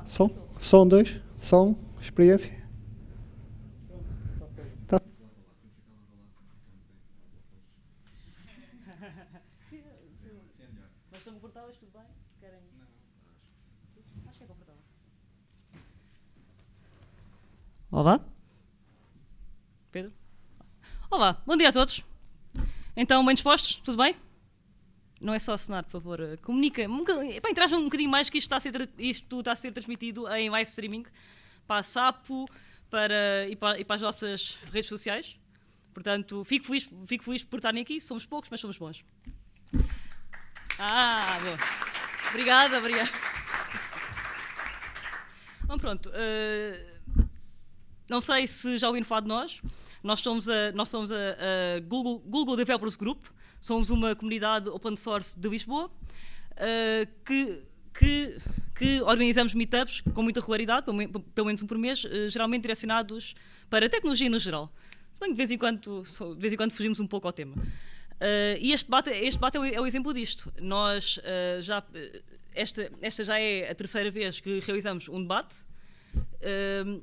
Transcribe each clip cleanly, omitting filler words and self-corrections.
Som? Som 2? Som? Experiência? Tá. Mas estão confortáveis, tudo bem? Querem? Acho que é confortável. Olá. Pedro? Olá, bom dia a todos. Então, bem dispostos? Tudo bem? Não é só assinar, por favor. Comunica. Interajam um bocadinho mais, que isto está a ser transmitido em live streaming para a Sapo e para as nossas redes sociais. Portanto, fico feliz por estarem aqui. Somos poucos, mas somos bons. Boa. Obrigada. Bom, pronto. Não sei se já ouviram falar de nós. Nós somos a Google Developers Group. Somos uma comunidade open source de Lisboa que organizamos meetups com muita regularidade, pelo menos um por mês, geralmente direcionados para a tecnologia no geral. Bem, de vez em quando fugimos um pouco ao tema. E este debate é o exemplo disto. Esta já é a terceira vez que realizamos um debate.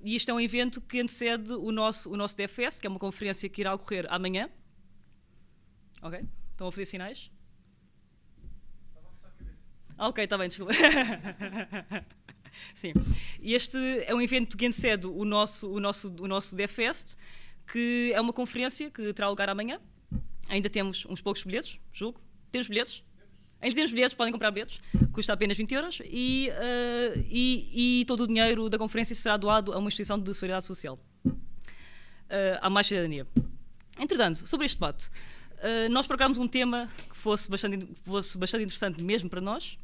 E isto é um evento que antecede o nosso DFS, que é uma conferência que irá ocorrer amanhã. Ok? Estão a fazer sinais? Ok, está bem, desculpa. Sim. E este é um evento que antecede o nosso DFest, que é uma conferência que terá lugar amanhã. Ainda temos uns poucos bilhetes, julgo. Temos bilhetes? Ainda temos bilhetes, podem comprar bilhetes. Custa apenas 20 euros e todo o dinheiro da conferência será doado a uma instituição de solidariedade social. Há mais cidadania. Entretanto, sobre este debate, nós procurámos um tema que fosse bastante interessante mesmo para nós,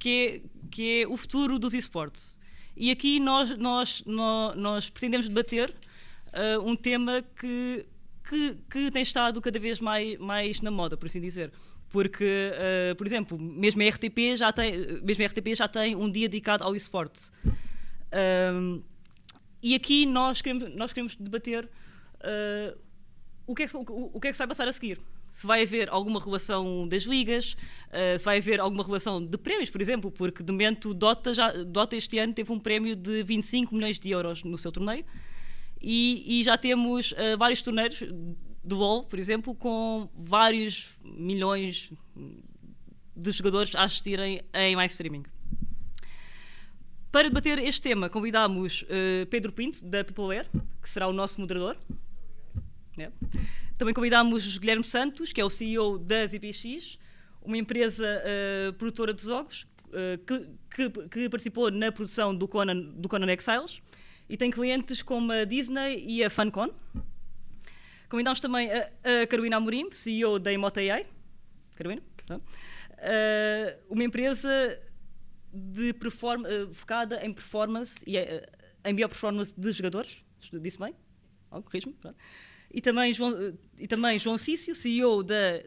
que é o futuro dos esportes. E aqui nós pretendemos debater um tema que tem estado cada vez mais na moda, por assim dizer. Porque, por exemplo, mesmo a RTP já tem um dia dedicado ao esporte. E aqui nós queremos debater o que é que se vai passar a seguir. Se vai haver alguma relação das ligas, se vai haver alguma relação de prémios, por exemplo, porque de momento Dota este ano teve um prémio de 25 milhões de euros no seu torneio e já temos vários torneios de LoL, por exemplo, com vários milhões de jogadores a assistirem em live streaming. Para debater este tema, convidámos Pedro Pinto, da PeopleWare, que será o nosso moderador. Também convidámos Guilherme Santos, que é o CEO da ZPX, uma empresa produtora de jogos que participou na produção do Conan Exiles e tem clientes como a Disney e a Funcom. Convidámos também a Carolina Amorim, CEO da Emote AI. Carolina? Uma empresa focada em performance e em bioperformance de jogadores. Disse bem? Corrijo-me. E também João Cício, CEO da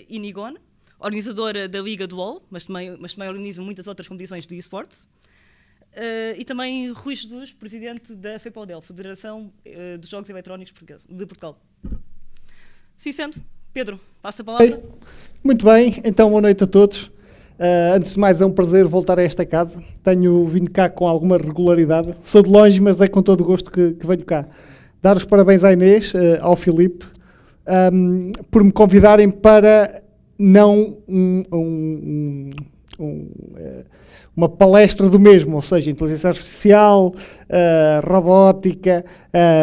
Inigon, organizadora da Liga do LoL, mas também organiza muitas outras competições de esportes. E também Rui Jesus, presidente da FEPODEL, Federação dos Jogos Eletrónicos de Portugal. Sim, sendo. Pedro, passa a palavra. Muito bem, então boa noite a todos. Antes de mais, é um prazer voltar a esta casa. Tenho vindo cá com alguma regularidade. Sou de longe, mas é com todo o gosto que venho cá. Dar os parabéns à Inês, ao Filipe, por me convidarem para não uma palestra do mesmo, ou seja, inteligência artificial, robótica,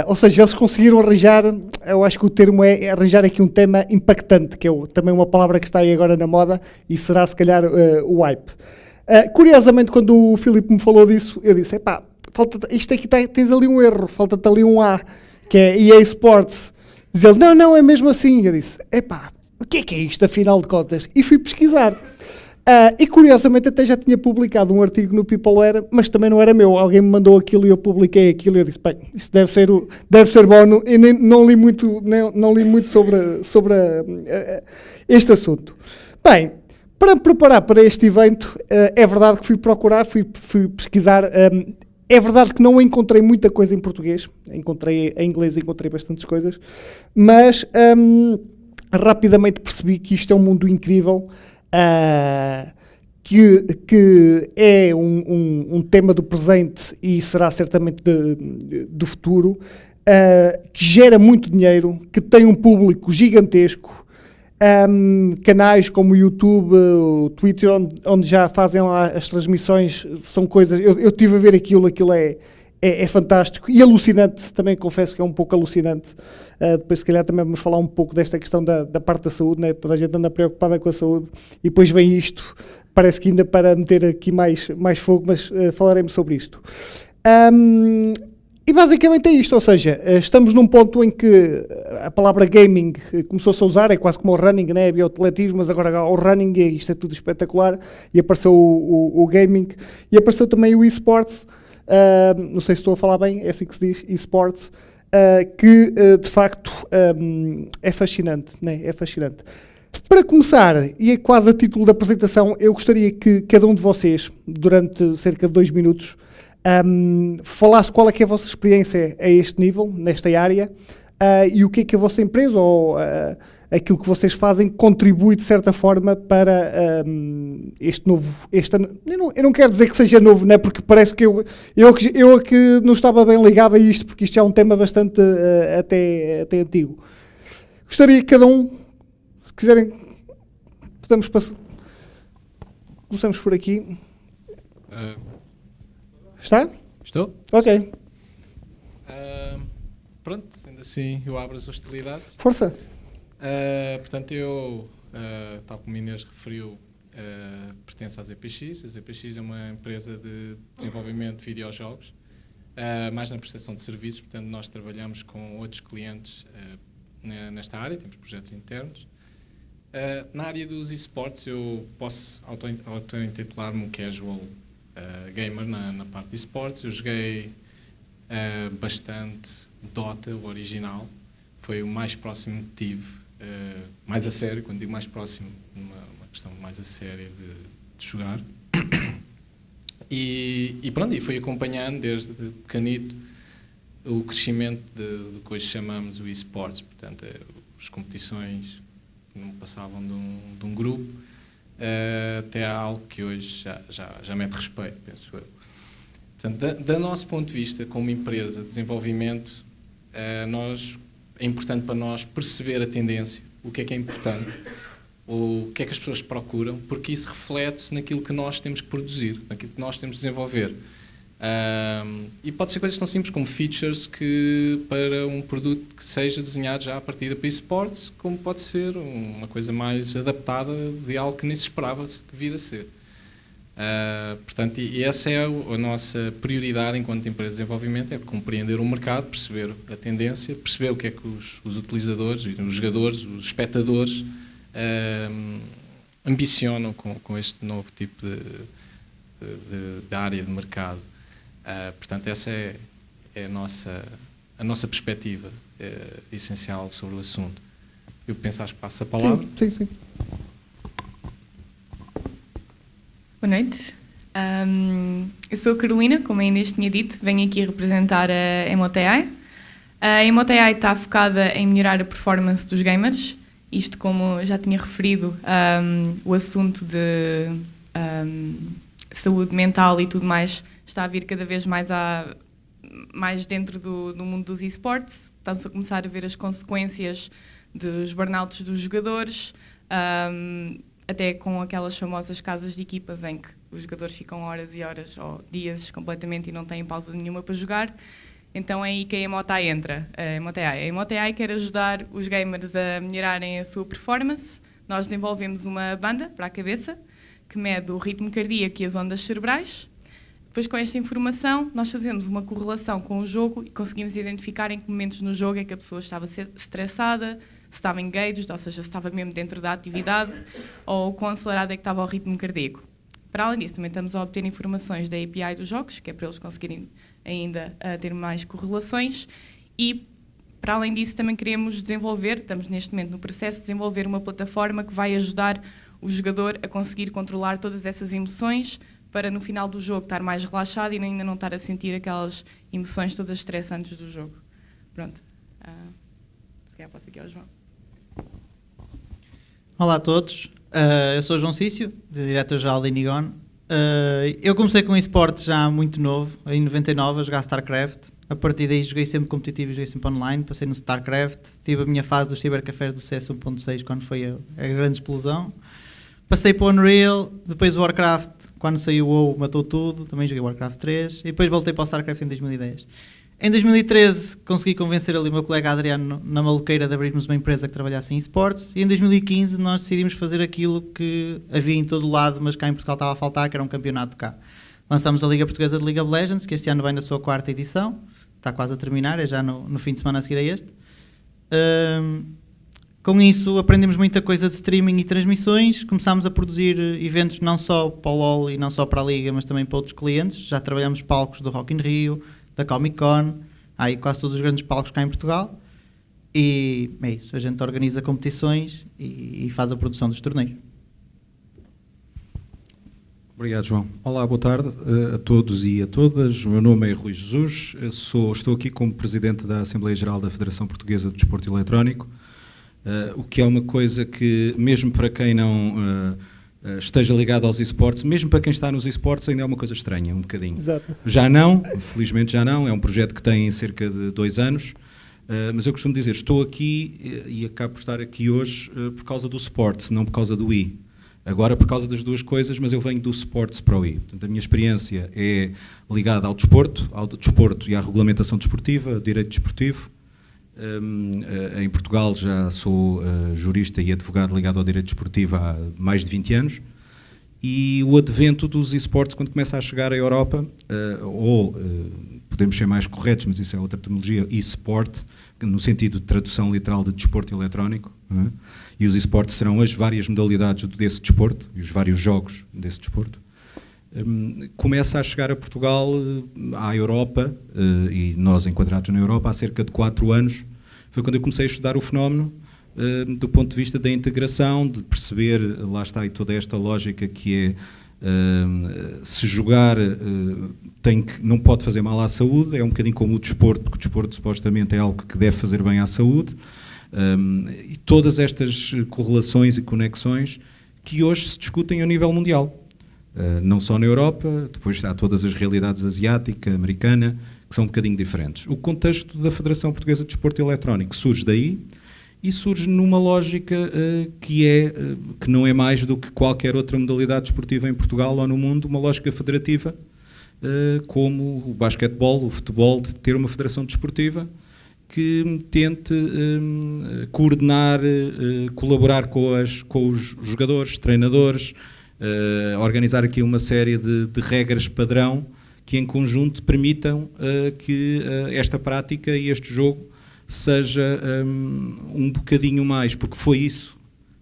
ou seja, eles conseguiram arranjar, eu acho que o termo é arranjar aqui um tema impactante, que é também uma palavra que está aí agora na moda e será se calhar o hype. Curiosamente, quando o Filipe me falou disso, eu disse, isto aqui tens ali um erro, falta-te ali um A, que é EA Sports. Diz ele, não, é mesmo assim. Eu disse, o que é isto, afinal de contas? E fui pesquisar. E curiosamente até já tinha publicado um artigo no PeopleWare, mas também não era meu. Alguém me mandou aquilo e eu publiquei aquilo e eu disse, isto deve ser bom. E não li muito sobre este assunto. Bem, para me preparar para este evento, é verdade que fui pesquisar. É verdade que não encontrei muita coisa em português, encontrei em inglês, encontrei bastantes coisas, mas rapidamente percebi que isto é um mundo incrível, que é um tema do presente e será certamente do futuro, que gera muito dinheiro, que tem um público gigantesco, canais como o YouTube, o Twitter, onde já fazem lá as transmissões, são coisas... Eu estive a ver aquilo é fantástico e alucinante, também confesso que é um pouco alucinante. Depois, se calhar, também vamos falar um pouco desta questão da parte da saúde, né? Toda a gente anda preocupada com a saúde e depois vem isto, parece que ainda para meter aqui mais fogo, mas falaremos sobre isto. E basicamente é isto, ou seja, estamos num ponto em que a palavra gaming começou-se a usar, é quase como o running, né? Havia o atletismo, mas agora o running, isto é tudo espetacular, e apareceu o gaming, e apareceu também o eSports, não sei se estou a falar bem, é assim que se diz, eSports, que de facto é fascinante, né? É fascinante. Para começar, e é quase a título da apresentação, eu gostaria que cada um de vocês, durante cerca de 2 minutos, falasse qual é que é a vossa experiência a este nível, nesta área, e o que a vossa empresa ou aquilo que vocês fazem contribui de certa forma para este novo... Eu não quero dizer que seja novo, né? Porque parece que eu que não estava bem ligado a isto, porque isto é um tema bastante até antigo. Gostaria que cada um, se quiserem, podemos passar... Começamos por aqui. Está? Estou? Ok. Pronto, ainda assim eu abro as hostilidades. Força. Portanto, eu, tal como o Inês referiu, pertenço à ZPX. A ZPX é uma empresa de desenvolvimento de videojogos, mais na prestação de serviços. Portanto, nós trabalhamos com outros clientes nesta área, temos projetos internos. Na área dos esportes, eu posso auto-intitular-me um casual gamer na parte de esportes. Eu joguei bastante Dota, o original. Foi o mais próximo que tive, mais a sério, quando digo mais próximo, uma questão mais a séria de jogar. E pronto, e fui acompanhando desde pequenito o crescimento do que hoje chamamos o esportes. Portanto, as competições que não passavam de um grupo, até a algo que hoje já mete respeito, penso eu. Portanto, do nosso ponto de vista, como empresa de desenvolvimento, é importante para nós perceber a tendência, o que é importante, o que é que as pessoas procuram, porque isso reflete-se naquilo que nós temos que produzir, naquilo que nós temos de desenvolver. E pode ser coisas tão simples como features para um produto que seja desenhado já a partir para esportes, como pode ser uma coisa mais adaptada de algo que nem se esperava que vir a ser. Portanto, e essa é a nossa prioridade enquanto empresa de desenvolvimento, é compreender o mercado, perceber a tendência, perceber o que é que os utilizadores, os jogadores, os espectadores ambicionam com este novo tipo de área de mercado. Portanto, essa é a nossa perspectiva essencial sobre o assunto. Eu penso, acho que passo a palavra. Sim. Boa noite. Eu sou a Carolina, como a Inês tinha dito, venho aqui representar a MOTI. A MOTI está focada em melhorar a performance dos gamers. Isto, como já tinha referido, o assunto de saúde mental e tudo mais está a vir cada vez mais dentro do mundo dos esportes. Estão-se a começar a ver as consequências dos burnouts dos jogadores, até com aquelas famosas casas de equipas em que os jogadores ficam horas e horas ou dias completamente e não têm pausa nenhuma para jogar. Então é aí que a MOTI entra. A MOTI quer ajudar os gamers a melhorarem a sua performance. Nós desenvolvemos uma banda para a cabeça que mede o ritmo cardíaco e as ondas cerebrais. Depois, com esta informação, nós fazemos uma correlação com o jogo e conseguimos identificar em que momentos no jogo é que a pessoa estava estressada, se estava engaged, ou seja, se estava mesmo dentro da atividade, ou quão acelerado é que estava o ritmo cardíaco. Para além disso, também estamos a obter informações da API dos jogos, que é para eles conseguirem ainda ter mais correlações, e para além disso também queremos desenvolver, estamos neste momento no processo de desenvolver uma plataforma que vai ajudar o jogador a conseguir controlar todas essas emoções, para no final do jogo estar mais relaxado e ainda não estar a sentir aquelas emoções todas estressantes do jogo. Pronto. Se calhar posso aqui ao João. Olá a todos. Eu sou o João Cício, diretor-geral da Inigon. Eu comecei com esportes já muito novo, em 99, a jogar StarCraft. A partir daí joguei sempre competitivo e joguei sempre online. Passei no StarCraft, tive a minha fase dos cibercafés do CS 1.6, quando foi a grande explosão. Passei para o Unreal, depois o Warcraft, quando saiu o WoW matou tudo, também joguei Warcraft 3, e depois voltei para o StarCraft em 2010. Em 2013 consegui convencer ali o meu colega Adriano na maluqueira de abrirmos uma empresa que trabalhasse em esportes, e em 2015 nós decidimos fazer aquilo que havia em todo o lado, mas cá em Portugal estava a faltar, que era um campeonato cá. Lançámos a Liga Portuguesa de League of Legends, que este ano vai na sua 4ª edição, está quase a terminar, é já no fim de semana a seguir a este. Com isso aprendemos muita coisa de streaming e transmissões, começámos a produzir eventos não só para o LoL e não só para a Liga, mas também para outros clientes. Já trabalhamos palcos do Rock in Rio, da Comic Con, há aí quase todos os grandes palcos cá em Portugal, e é isso, a gente organiza competições e faz a produção dos torneios. Obrigado, João. Olá, boa tarde a todos e a todas. O meu nome é Rui Jesus, estou aqui como Presidente da Assembleia Geral da Federação Portuguesa de Desporto Eletrónico, o que é uma coisa que, mesmo para quem não esteja ligado aos esportes, mesmo para quem está nos esportes, ainda é uma coisa estranha, um bocadinho. Exato. Já não, felizmente já não, é um projeto que tem cerca de 2 anos, mas eu costumo dizer, estou aqui e acabo por estar aqui hoje por causa do Sports, não por causa do I. Agora por causa das duas coisas, mas eu venho do Sports para o I. Portanto, a minha experiência é ligada ao desporto e à regulamentação desportiva, direito desportivo. Em Portugal já sou jurista e advogado ligado ao direito desportivo há mais de 20 anos, e o advento dos esportes, quando começa a chegar à Europa, podemos ser mais corretos, mas isso é outra terminologia, e-sport, no sentido de tradução literal de desporto eletrónico, não é? E os esportes serão as várias modalidades desse desporto e os vários jogos desse desporto. Começa a chegar a Portugal, à Europa, e nós enquadrados na Europa há cerca de 4 anos, foi quando eu comecei a estudar o fenómeno do ponto de vista da integração, de perceber, lá está, e toda esta lógica que é, se jogar não pode fazer mal à saúde, é um bocadinho como o desporto, porque o desporto supostamente é algo que deve fazer bem à saúde, e todas estas correlações e conexões que hoje se discutem a nível mundial. Não só na Europa, depois há todas as realidades asiática, americana, que são um bocadinho diferentes. O contexto da Federação Portuguesa de Desporto Eletrónico surge daí e surge numa lógica que não é mais do que qualquer outra modalidade desportiva em Portugal ou no mundo, uma lógica federativa, como o basquetebol, o futebol, de ter uma federação desportiva que tente coordenar, colaborar com os jogadores, treinadores, organizar aqui uma série de regras padrão que em conjunto permitam que esta prática e este jogo seja um bocadinho mais, porque foi isso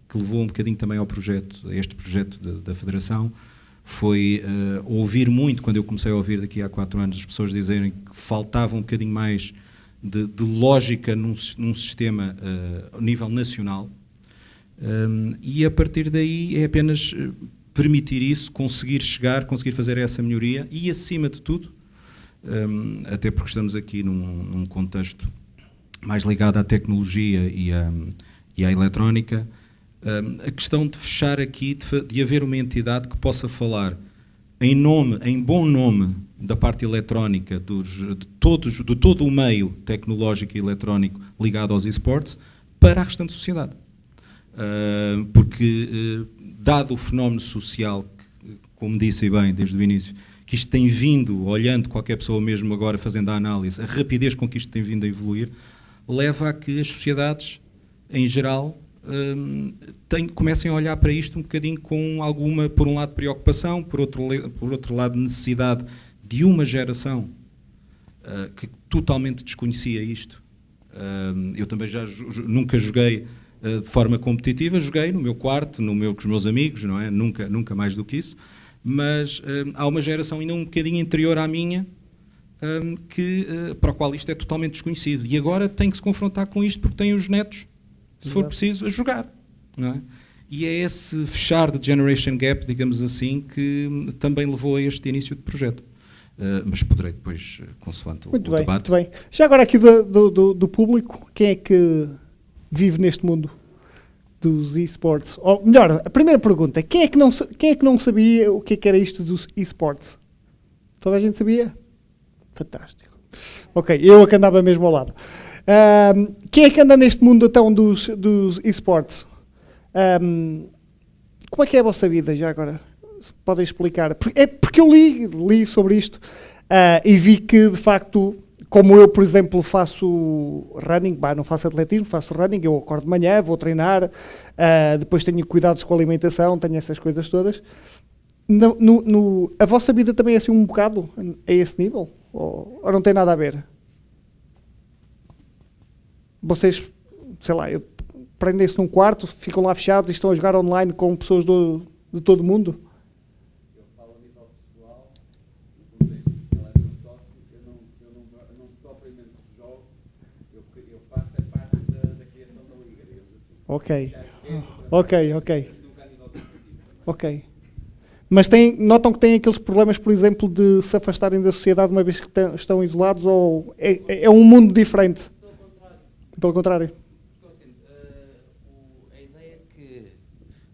que levou um bocadinho também ao projeto, a este projeto da Federação, foi ouvir muito, quando eu comecei a ouvir daqui há 4 anos, as pessoas dizerem que faltava um bocadinho mais de lógica num sistema a nível nacional, e a partir daí é apenas permitir isso, conseguir fazer essa melhoria e, acima de tudo, até porque estamos aqui num contexto mais ligado à tecnologia e à eletrónica, a questão de fechar aqui, de haver uma entidade que possa falar em bom nome da parte eletrónica, de todo o meio tecnológico e eletrónico ligado aos esportes, para a restante sociedade. Porque, dado o fenómeno social, como disse bem desde o início, que isto tem vindo, olhando qualquer pessoa mesmo agora fazendo a análise, a rapidez com que isto tem vindo a evoluir, leva a que as sociedades, em geral, comecem a olhar para isto um bocadinho com alguma, por um lado, preocupação, por outro lado, necessidade de uma geração que totalmente desconhecia isto. Eu também nunca joguei de forma competitiva, joguei no meu quarto, com os meus amigos, não é? Nunca mais do que isso, mas há uma geração ainda um bocadinho interior à minha, para a qual isto é totalmente desconhecido, e agora tem que se confrontar com isto porque tem os netos, se for preciso, a jogar, não é? E é esse fechar de generation gap, digamos assim, que também levou a este início de projeto. Mas poderei depois, consoante o debate. Muito bem. Já agora aqui do público, quem é que vive neste mundo dos esportes? Ou melhor, a primeira pergunta, quem é que não sabia o que é que era isto dos esportes? Toda a gente sabia? Fantástico. Ok, eu que andava mesmo ao lado. Quem é que anda neste mundo então dos esportes? Como é que é a vossa vida já agora? Podem explicar? É porque eu li sobre isto e vi que de facto, como eu, por exemplo, faço running, não faço atletismo, faço running, eu acordo de manhã, vou treinar, depois tenho cuidados com a alimentação, tenho essas coisas todas. A vossa vida também é assim um bocado a esse nível? Ou não tem nada a ver? Vocês, sei lá, prendem-se num quarto, ficam lá fechados e estão a jogar online com pessoas de todo o mundo? Eu falo a nível pessoal, no contexto, ele é meu sócio, eu não propriamente jogo, eu faço a parte da criação da liga, digamos assim. Ok. Mas notam que têm aqueles problemas, por exemplo, de se afastarem da sociedade uma vez que estão isolados, ou é um mundo diferente? Pelo contrário.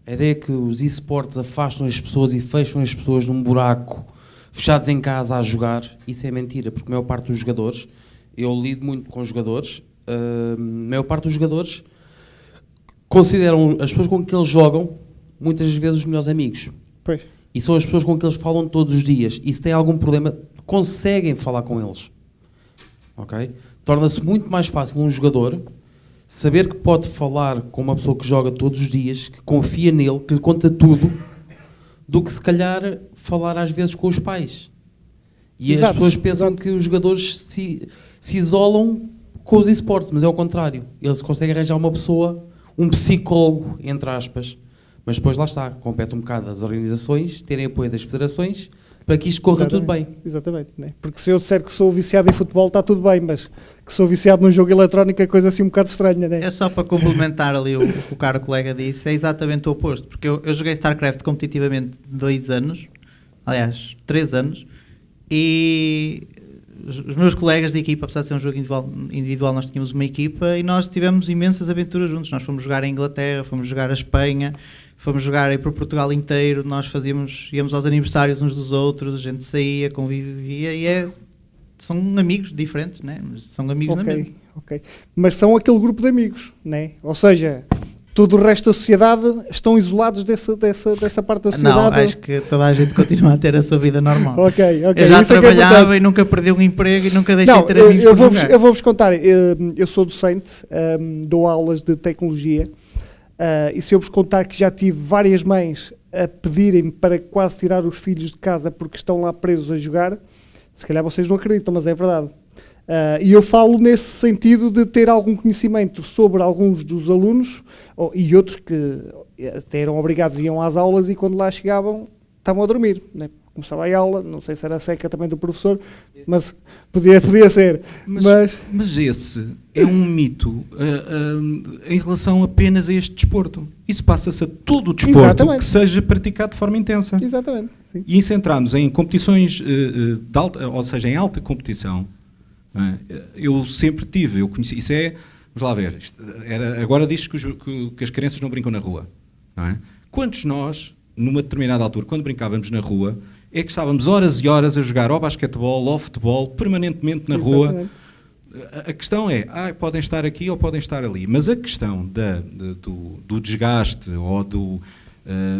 A ideia é que os esportes afastam as pessoas e fecham as pessoas num buraco, fechados em casa a jogar. Isso é mentira, porque a maior parte dos jogadores, eu lido muito com jogadores, a maior parte dos jogadores consideram as pessoas com que eles jogam muitas vezes os melhores amigos. Pois. E são as pessoas com que eles falam todos os dias. E se têm algum problema, conseguem falar com eles. Ok? Torna-se muito mais fácil um jogador saber que pode falar com uma pessoa que joga todos os dias, que confia nele, que lhe conta tudo, do que se calhar falar às vezes com os pais. E as pessoas pensam que os jogadores se isolam com os esportes, mas é o contrário. Eles conseguem arranjar uma pessoa, um psicólogo, entre aspas, mas depois lá está, compete um bocado as organizações, terem apoio das federações, para que isto corra tudo bem. Exatamente. Né? Porque se eu disser que sou viciado em futebol, está tudo bem, mas que sou viciado num jogo eletrónico é coisa assim um bocado estranha, né? É só para complementar ali o que o caro colega disse, é exatamente o oposto, porque eu joguei StarCraft competitivamente 2 anos, aliás, 3 anos, e os meus colegas de equipa, apesar de ser um jogo individual, nós tínhamos uma equipa e nós tivemos imensas aventuras juntos. Nós fomos jogar a Inglaterra, fomos jogar a Espanha, fomos jogar aí por Portugal inteiro, nós íamos aos aniversários uns dos outros, a gente saía, convivia e são amigos diferentes, né? Mas são amigos na mesma. Ok. Mas são aquele grupo de amigos, né? Ou seja, todo o resto da sociedade estão isolados dessa parte da sociedade? Não, acho que toda a gente continua a ter a sua vida normal. Ok. Eu já trabalhava e nunca perdi um emprego e nunca deixei de ter amigos por jogar. Eu vou-vos contar, eu sou docente, dou aulas de tecnologia, e se eu vos contar que já tive várias mães a pedirem-me para quase tirar os filhos de casa porque estão lá presos a jogar, se calhar vocês não acreditam, mas é verdade. E eu falo nesse sentido de ter algum conhecimento sobre alguns dos alunos e outros que até eram obrigados, iam às aulas e quando lá chegavam estavam a dormir, né? Começava a aula, não sei se era a seca também do professor, mas podia ser. Mas esse é um mito em relação apenas a este desporto. Isso passa-se a todo o desporto. Exatamente. Que seja praticado de forma intensa. Exatamente. Sim. E se entrarmos em competições ou seja, em alta competição, eu sempre tive, eu conheci, isso é, vamos lá ver, agora diz que as crianças não brincam na rua, não é? Quantos nós, numa determinada altura, quando brincávamos na rua, é que estávamos horas e horas a jogar ao basquetebol, ao futebol, permanentemente na rua. A questão é, podem estar aqui ou podem estar ali, mas a questão do desgaste ou do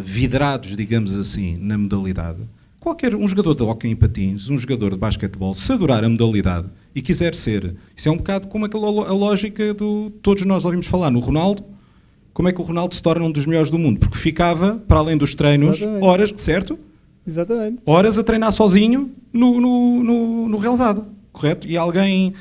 vidrados, digamos assim, na modalidade, um jogador de hóquei em patins, um jogador de basquetebol, se adorar a modalidade e quiser ser, isso é um bocado como a lógica todos nós ouvimos falar no Ronaldo. Como é que o Ronaldo se torna um dos melhores do mundo? Porque ficava, para além dos treinos, horas, certo? Exatamente. Horas a treinar sozinho no relevado, correto? E alguém,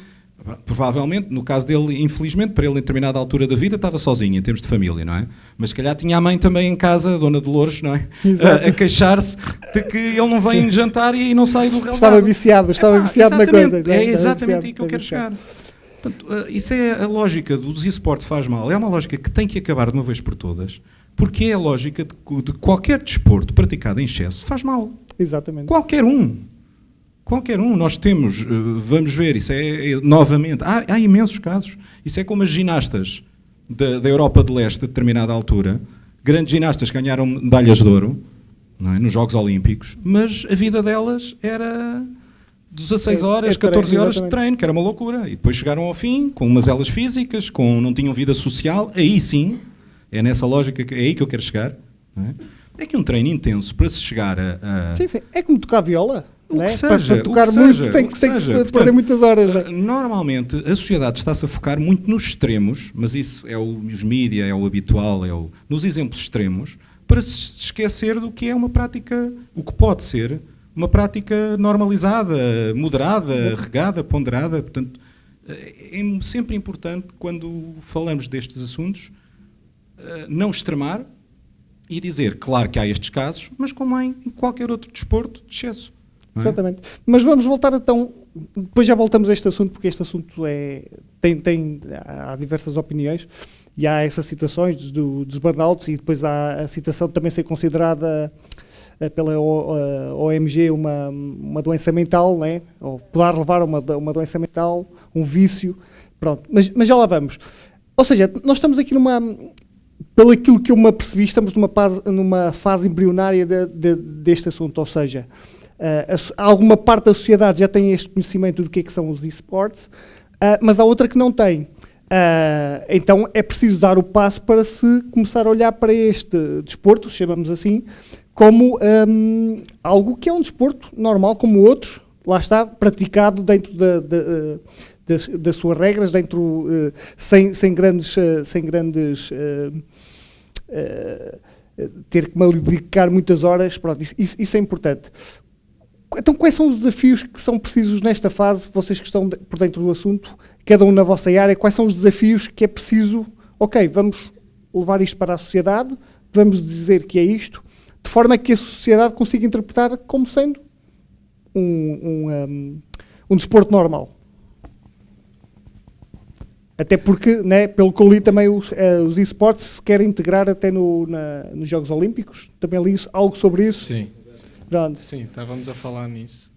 provavelmente, no caso dele, infelizmente, para ele em determinada altura da vida, estava sozinho, em termos de família, não é? Mas se calhar tinha a mãe também em casa, a Dona Dolores, não é? A queixar-se de que ele não vem jantar e não sai do relevado. Estava viciado na coisa. É exatamente aí que eu quero chegar. Portanto, isso é a lógica dos esportes faz mal. É uma lógica que tem que acabar de uma vez por todas, porque é a lógica de qualquer desporto praticado em excesso faz mal. Exatamente. Qualquer um. Nós temos, vamos ver, isso é novamente, há imensos casos. Isso é como as ginastas. da Europa de Leste a determinada altura, grandes ginastas ganharam medalhas de ouro, não é, nos Jogos Olímpicos, mas a vida delas era 16 horas, 14 horas de treino, que era uma loucura. E depois chegaram ao fim com umas elas físicas, não tinham vida social. Aí sim, é nessa lógica, é aí que eu quero chegar. Não é? É que um treino intenso para se chegar a... Sim, sim. É como tocar viola. O que seja, para tocar muito tem que perder muitas horas. Né? Normalmente a sociedade está-se a focar muito nos extremos, mas isso é os mídia, é o habitual, nos exemplos extremos, para se esquecer do que é uma prática, o que pode ser uma prática normalizada, moderada, regada, ponderada. Portanto, é sempre importante, quando falamos destes assuntos, não extremar e dizer, claro que há estes casos, mas como há em qualquer outro desporto de excesso. Exatamente. Mas vamos voltar então, depois já voltamos a este assunto, porque este assunto há diversas opiniões e há essas situações dos burnouts, e depois há a situação de também ser considerada pela OMG uma doença mental, né? Ou poder levar a uma doença mental, um vício, pronto. Mas já lá vamos. Ou seja, nós estamos aqui pelo aquilo que eu me apercebi, estamos numa fase embrionária deste assunto, ou seja, alguma parte da sociedade já tem este conhecimento do que é que são os esportes, mas há outra que não tem. Então é preciso dar o passo para se começar a olhar para este desporto, chamamos assim, como algo que é um desporto normal como outros, lá está, praticado dentro das suas regras, dentro, sem grandes ter que me dedicar muitas horas, pronto, isso é importante. Então, quais são os desafios que são precisos nesta fase, vocês que estão por dentro do assunto, cada um na vossa área, quais são os desafios que é preciso, vamos levar isto para a sociedade, vamos dizer que é isto, de forma que a sociedade consiga interpretar como sendo um desporto normal. Até porque, né, pelo que eu li também, os esportes se querem integrar até nos Jogos Olímpicos, também li algo sobre isso. Sim. Pronto. Sim, estávamos a falar nisso.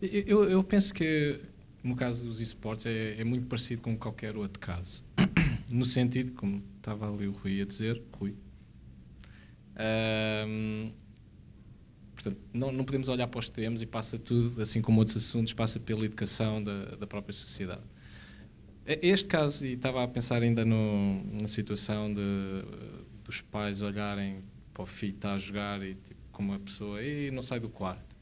Eu penso que no caso dos esportes é muito parecido com qualquer outro caso. No sentido, como estava ali o Rui a dizer, portanto, não podemos olhar para os extremos e passa tudo, assim como outros assuntos, passa pela educação da própria sociedade. Este caso, e estava a pensar ainda na situação dos pais olharem para o filho que está a jogar e tipo, como a pessoa não sai do quarto.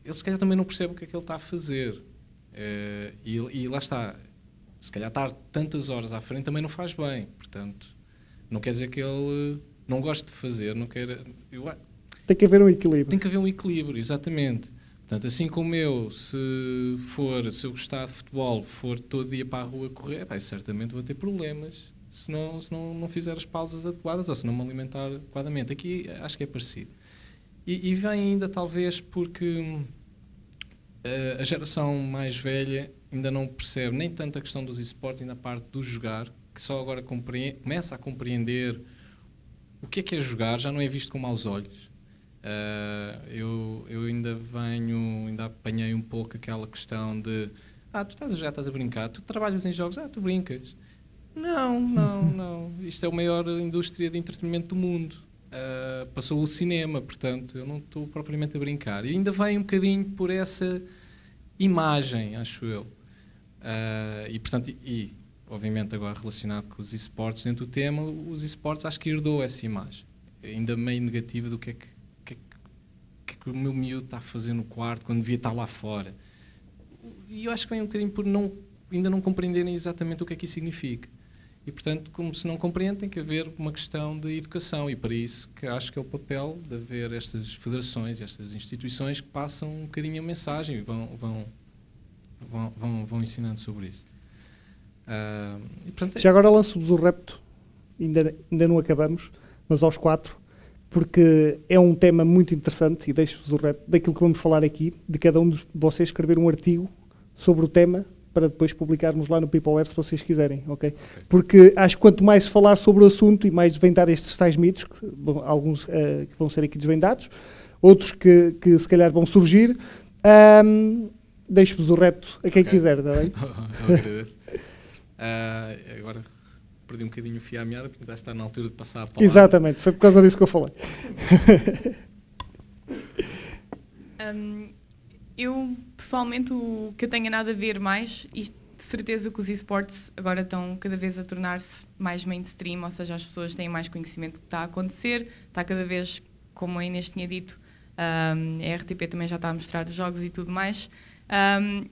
Ele se calhar também não percebe o que é que ele está a fazer. E lá está. Se calhar estar tantas horas à frente também não faz bem. Portanto, não quer dizer que ele não goste de fazer, não quer... Tem que haver um equilíbrio. Tem que haver um equilíbrio, exatamente. Portanto, assim como se eu gostar de futebol, for todo dia para a rua correr, certamente vou ter problemas se não fizer as pausas adequadas ou se não me alimentar adequadamente. Aqui acho que é parecido. E vem ainda talvez porque a geração mais velha ainda não percebe nem tanto a questão dos esportes, ainda a parte do jogar, que só agora começa a compreender o que é jogar, já não é visto com maus olhos. Eu ainda apanhei um pouco aquela questão de tu estás a jogar, estás a brincar, tu trabalhas em jogos, tu brincas. Não. Isto é a maior indústria de entretenimento do mundo. Passou o cinema, portanto, eu não estou propriamente a brincar. E ainda vem um bocadinho por essa imagem, acho eu. Portanto, obviamente agora relacionado com os esportes dentro do tema, os esportes acho que herdou essa imagem, ainda meio negativa do que é que o meu miúdo está a fazer no quarto quando devia estar lá fora. E eu acho que vem um bocadinho por ainda não compreenderem exatamente o que é que isso significa. E, portanto, como se não compreende, tem que haver uma questão de educação. E para isso que acho que é o papel de haver estas federações, estas instituições que passam um bocadinho a mensagem e vão ensinando sobre isso. E, portanto, já agora lanço-vos o repto, ainda não acabamos, mas aos 4, porque é um tema muito interessante e deixo-vos o repto daquilo que vamos falar aqui, de cada um de vocês escrever um artigo sobre o tema, para depois publicarmos lá no People Air, se vocês quiserem, ok? Porque acho que quanto mais se falar sobre o assunto e mais desvendar estes tais mitos, alguns que vão ser aqui desvendados, outros que se calhar vão surgir, deixo-vos o repto a quem quiser, está bem? Eu agradeço. Agora perdi um bocadinho o fio à meada, portanto está na altura de passar a palavra. Exatamente, foi por causa disso que eu falei. Eu, pessoalmente, o que eu tenho nada a ver mais, e de certeza que os esportes agora estão cada vez a tornar-se mais mainstream, ou seja, as pessoas têm mais conhecimento do que está a acontecer, está cada vez, como a Inês tinha dito, a RTP também já está a mostrar os jogos e tudo mais.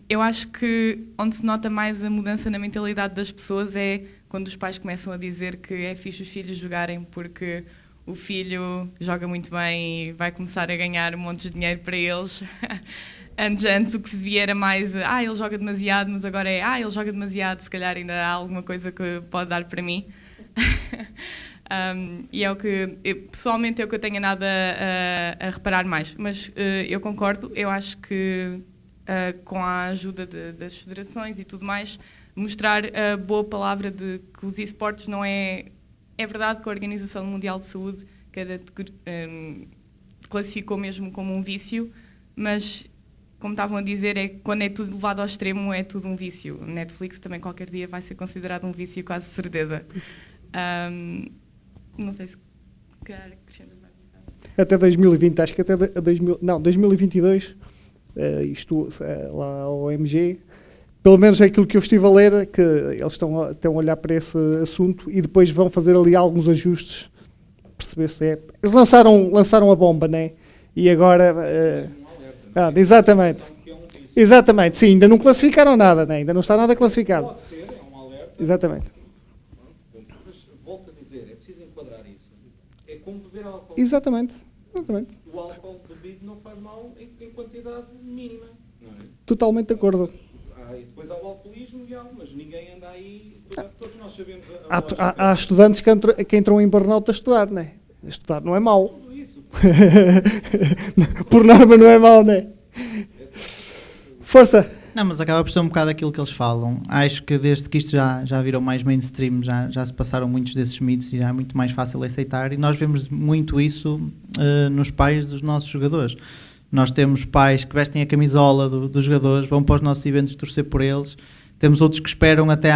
Eu acho que onde se nota mais a mudança na mentalidade das pessoas é quando os pais começam a dizer que é fixe os filhos jogarem porque o filho joga muito bem e vai começar a ganhar um monte de dinheiro para eles. Antes o que se via era mais ele joga demasiado, mas agora é ele joga demasiado, se calhar ainda há alguma coisa que pode dar para mim. E é o que, pessoalmente, é o que eu tenho nada a reparar mais. Mas eu concordo, eu acho que com a ajuda das federações e tudo mais, mostrar a boa palavra de que os esportes não é... É verdade que a Organização Mundial de Saúde classificou mesmo como um vício, mas, como estavam a dizer, quando é tudo levado ao extremo, é tudo um vício. Netflix também qualquer dia vai ser considerado um vício, quase certeza. Não sei se quer acrescentar mais. Até 2020, acho que até 2022, lá ao OMG, pelo menos é aquilo que eu estive a ler, que eles estão a olhar para esse assunto e depois vão fazer ali alguns ajustes, perceber se é... Eles lançaram a bomba, né? E agora... exatamente. Exatamente, sim, ainda não classificaram nada, né? Ainda não está nada classificado. Pode ser, é um alerta. Exatamente. Mas volto a dizer, é preciso enquadrar isso. É como beber álcool. Exatamente. O álcool bebido não faz mal em quantidade mínima. Não é? Totalmente de acordo. E depois há o alcoolismo, mas ninguém anda aí. Todos nós sabemos Há estudantes que entram em burnout a estudar, né? Estudar não é mau. tudo isso. Por norma não é mau, né? Força! Não, mas acaba por ser um bocado aquilo que eles falam. Acho que desde que isto já virou mais mainstream, já se passaram muitos desses mitos e já é muito mais fácil aceitar. E nós vemos muito isso nos pais dos nossos jogadores. Nós temos pais que vestem a camisola dos jogadores, vão para os nossos eventos torcer por eles. Temos outros que esperam até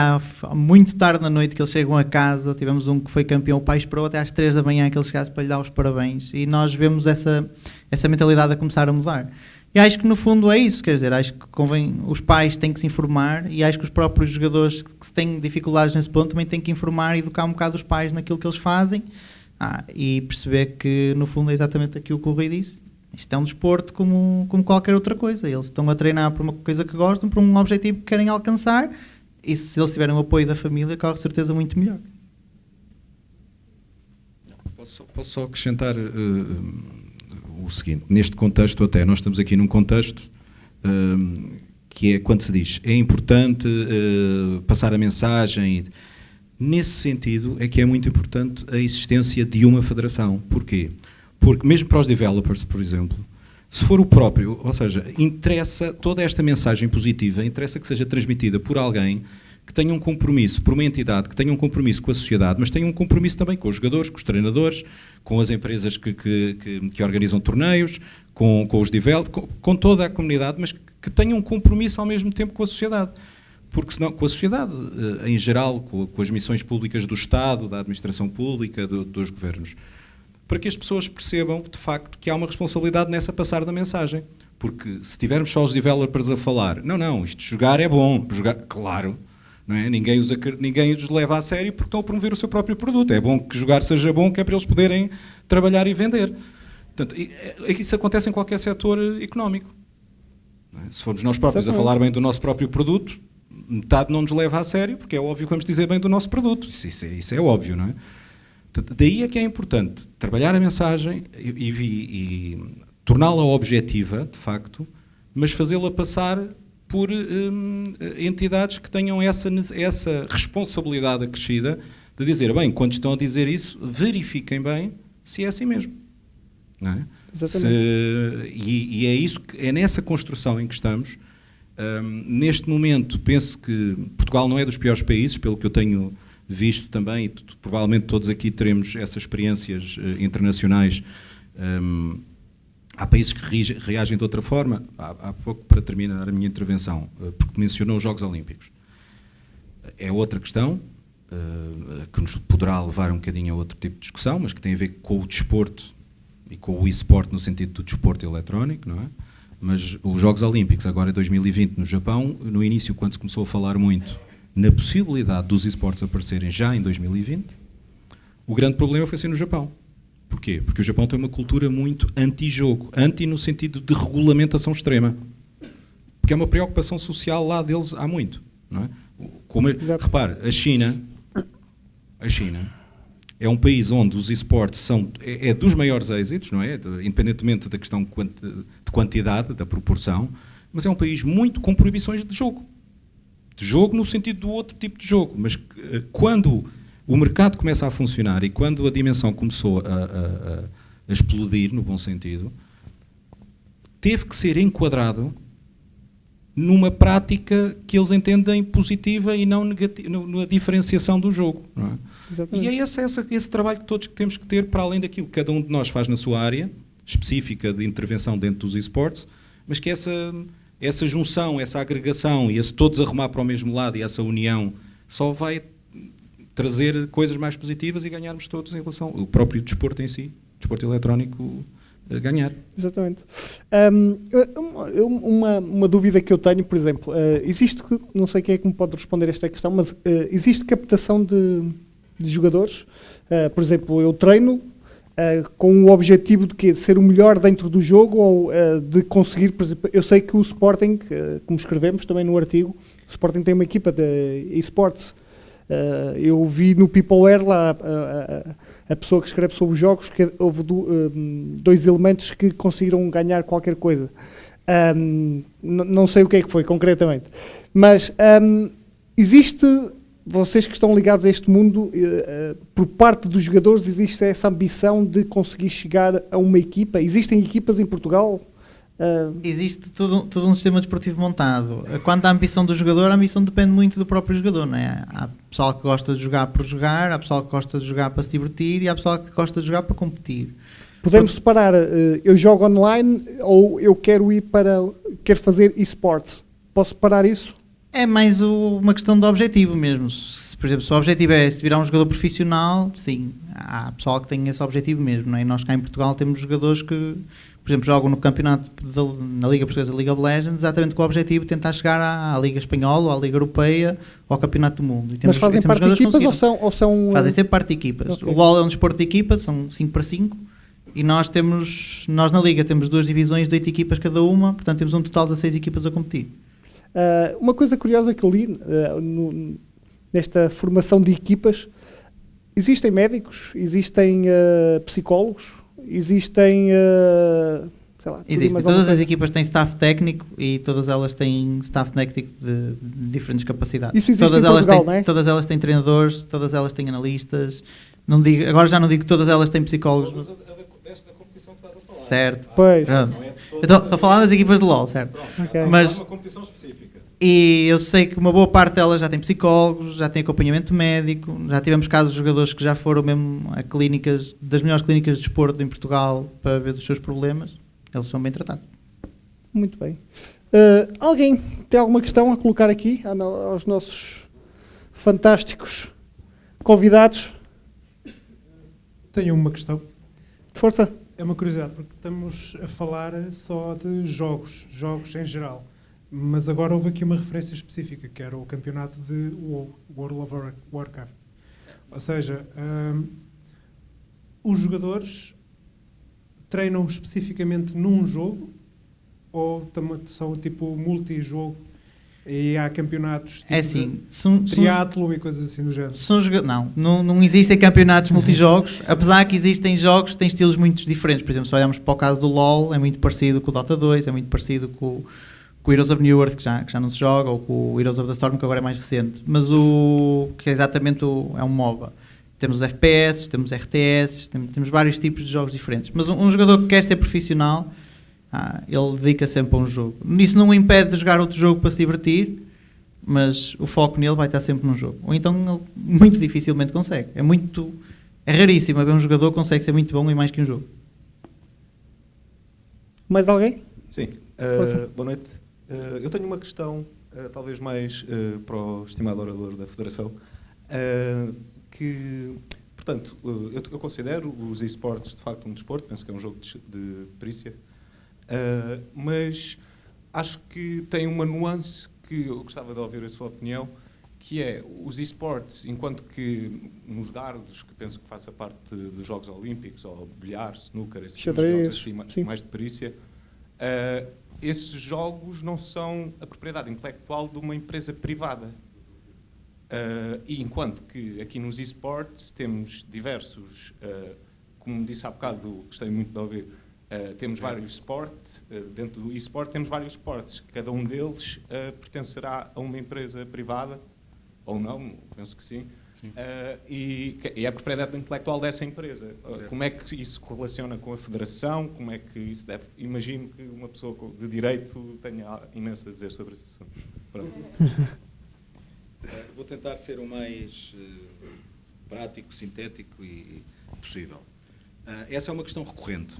muito tarde na noite que eles chegam a casa. Tivemos um que foi campeão, o pai esperou até às 3 da manhã que ele chegasse para lhe dar os parabéns. E nós vemos essa mentalidade a começar a mudar. E acho que no fundo é isso, quer dizer, acho que convém, os pais têm que se informar e acho que os próprios jogadores que têm dificuldades nesse ponto também têm que informar e educar um bocado os pais naquilo que eles fazem e perceber que no fundo é exatamente aquilo que o Rui disse. Isto é um desporto como qualquer outra coisa. Eles estão a treinar por uma coisa que gostam, por um objetivo que querem alcançar e se eles tiverem o apoio da família, corre de certeza muito melhor. Posso só acrescentar o seguinte, neste contexto até, nós estamos aqui num contexto que é quando se diz, é importante passar a mensagem, nesse sentido é que é muito importante a existência de uma federação. Porquê? Porque mesmo para os developers, por exemplo, se for o próprio, ou seja, interessa toda esta mensagem positiva, interessa que seja transmitida por alguém que tenha um compromisso, por uma entidade que tenha um compromisso com a sociedade, mas tenha um compromisso também com os jogadores, com os treinadores, com as empresas que organizam torneios, com os developers, com toda a comunidade, mas que tenha um compromisso ao mesmo tempo com a sociedade. Porque senão, com a sociedade em geral, com as missões públicas do Estado, da administração pública, dos governos, para que as pessoas percebam que, de facto, que há uma responsabilidade nessa passar da mensagem. Porque se tivermos só os developers a falar, não, isto de jogar é bom, jogar, claro, não é? Ninguém os leva a sério porque estão a promover o seu próprio produto. É bom que jogar seja bom, que é para eles poderem trabalhar e vender. Portanto, isso acontece em qualquer setor económico. Não é? Se formos nós próprios a falar bem do nosso próprio produto, metade não nos leva a sério, porque é óbvio que vamos dizer bem do nosso produto. Isso é óbvio, não é? Portanto, daí é que é importante trabalhar a mensagem e torná-la objetiva, de facto, mas fazê-la passar por entidades que tenham essa responsabilidade acrescida de dizer, bem, quando estão a dizer isso, verifiquem bem se é assim mesmo. Não é? E é isso é nessa construção em que estamos. Neste momento, penso que Portugal não é dos piores países, pelo que eu tenho visto também, e provavelmente todos aqui teremos essas experiências internacionais. Há países que reagem de outra forma. Há pouco, para terminar a minha intervenção, porque mencionou os Jogos Olímpicos. é outra questão, que nos poderá levar um bocadinho a outro tipo de discussão, mas que tem a ver com o desporto e com o e-sport no sentido do desporto eletrónico, não é? Mas os Jogos Olímpicos, agora em 2020 no Japão, no início, quando se começou a falar muito na possibilidade dos esportes aparecerem já em 2020, o grande problema foi ser no Japão. Porquê? Porque o Japão tem uma cultura muito anti-jogo, anti no sentido de regulamentação extrema, porque é uma preocupação social lá deles há muito, não é? Repare, a China é um país onde os esportes são dos maiores êxitos, não é? Independentemente da questão de quantidade, da proporção, mas é um país muito com proibições de jogo. De jogo no sentido do outro tipo de jogo, mas quando o mercado começa a funcionar e quando a dimensão começou a explodir, no bom sentido, teve que ser enquadrado numa prática que eles entendem positiva e não negativa, na diferenciação do jogo. Não é? E é esse trabalho que todos temos que ter, para além daquilo que cada um de nós faz na sua área específica de intervenção dentro dos esportes, mas que essa junção, essa agregação e esse todos arrumar para o mesmo lado e essa união só vai trazer coisas mais positivas e ganharmos todos em relação ao próprio desporto em si, desporto eletrónico, ganhar. Exatamente. Uma dúvida que eu tenho, por exemplo, existe, não sei quem é que me pode responder esta questão, mas existe captação de jogadores? Por exemplo, eu treino com o objetivo de ser o melhor dentro do jogo ou de conseguir, por exemplo, eu sei que o Sporting, como escrevemos também no artigo, o Sporting tem uma equipa de esportes. Eu vi no PeopleWare lá a pessoa que escreve sobre os jogos que houve dois elementos que conseguiram ganhar qualquer coisa. Não sei o que é que foi concretamente, mas existe, vocês que estão ligados a este mundo, por parte dos jogadores existe essa ambição de conseguir chegar a uma equipa? Existem equipas em Portugal? Existe todo um sistema desportivo montado. Quanto à ambição do jogador, a ambição depende muito do próprio jogador, não é? Há pessoal que gosta de jogar por jogar, há pessoal que gosta de jogar para se divertir e há pessoal que gosta de jogar para competir. Podemos separar, eu jogo online ou eu quero quero fazer esportes. Posso separar isso? É mais uma questão de objetivo mesmo. Por exemplo, se o objetivo é se virar um jogador profissional, sim, há pessoal que tem esse objetivo mesmo, não é? E nós cá em Portugal temos jogadores que, por exemplo, jogam no campeonato na Liga Portuguesa, League of Legends, exatamente com o objetivo de tentar chegar à Liga Espanhola, ou à Liga Europeia, ou ao Campeonato do Mundo. Mas fazem parte de equipas ou são... Fazem sempre parte de equipas. Okay. O LoL é um desporto de equipas, são 5 para 5, e nós na Liga temos 2 divisões de 8 equipas cada uma, portanto temos um total de 16 equipas a competir. Uma coisa curiosa que eu li nesta formação de equipas, existem médicos, existem psicólogos, existem... sei lá, existem, todas as equipas têm staff técnico e todas elas têm staff técnico de diferentes capacidades. Isso existe todas em elas Portugal, têm, não é? Todas elas têm treinadores, todas elas têm analistas. Agora já não digo que todas elas têm psicólogos. Desta competição que estás a falar. Certo. Pois. Estou a falar das equipas de LoL, certo? Okay. Mas, uma competição específica. e eu sei que uma boa parte delas já tem psicólogos, já tem acompanhamento médico, já tivemos casos de jogadores que já foram mesmo a clínicas, das melhores clínicas de desporto em Portugal para ver os seus problemas. Eles são bem tratados. Muito bem. Alguém tem alguma questão a colocar aqui aos nossos fantásticos convidados? Tenho uma questão. Força. É uma curiosidade, porque estamos a falar só de jogos em geral. Mas agora houve aqui uma referência específica, que era o campeonato de WoW, World of Warcraft. Ou seja, os jogadores treinam especificamente num jogo ou são tipo multijogo e há campeonatos tipo é assim, triatlo e coisas assim do género? Não existem campeonatos multijogos, apesar que existem jogos que têm estilos muito diferentes. Por exemplo, se olharmos para o caso do LoL, é muito parecido com o Dota 2, é muito parecido com o Heroes of New Earth, que já não se joga, ou com o Heroes of the Storm, que agora é mais recente. Mas que é exatamente é um MOBA. Temos os FPS, temos RTS, temos vários tipos de jogos diferentes. Mas um jogador que quer ser profissional, ele dedica sempre a um jogo. Isso não o impede de jogar outro jogo para se divertir, mas o foco nele vai estar sempre num jogo. Ou então ele muito dificilmente consegue. É raríssimo haver um jogador que consegue ser muito bom em mais que um jogo. Mais alguém? Sim. Boa noite. Eu tenho uma questão talvez mais para o estimado orador da Federação, que, portanto, eu considero os esportes de facto um desporto, penso que é um jogo de perícia, mas acho que tem uma nuance que eu gostava de ouvir a sua opinião, que é os esportes, enquanto que nos dardos, que penso que faça parte dos Jogos Olímpicos, ou bilhar, snooker, esses jogos assim, mais de perícia, esses jogos não são a propriedade intelectual de uma empresa privada. E enquanto que aqui nos esportes temos diversos, como disse há bocado, gostei muito de ouvir, temos vários esportes, dentro do esporte temos vários esportes, cada um deles pertencerá a uma empresa privada, ou não, penso que sim, e é a propriedade intelectual dessa empresa. Como é que isso correlaciona com a Federação? Como é que isso deve... Imagino que uma pessoa de direito tenha imenso a dizer sobre esse assunto. Pronto. Vou tentar ser o mais prático, sintético e possível. Essa é uma questão recorrente.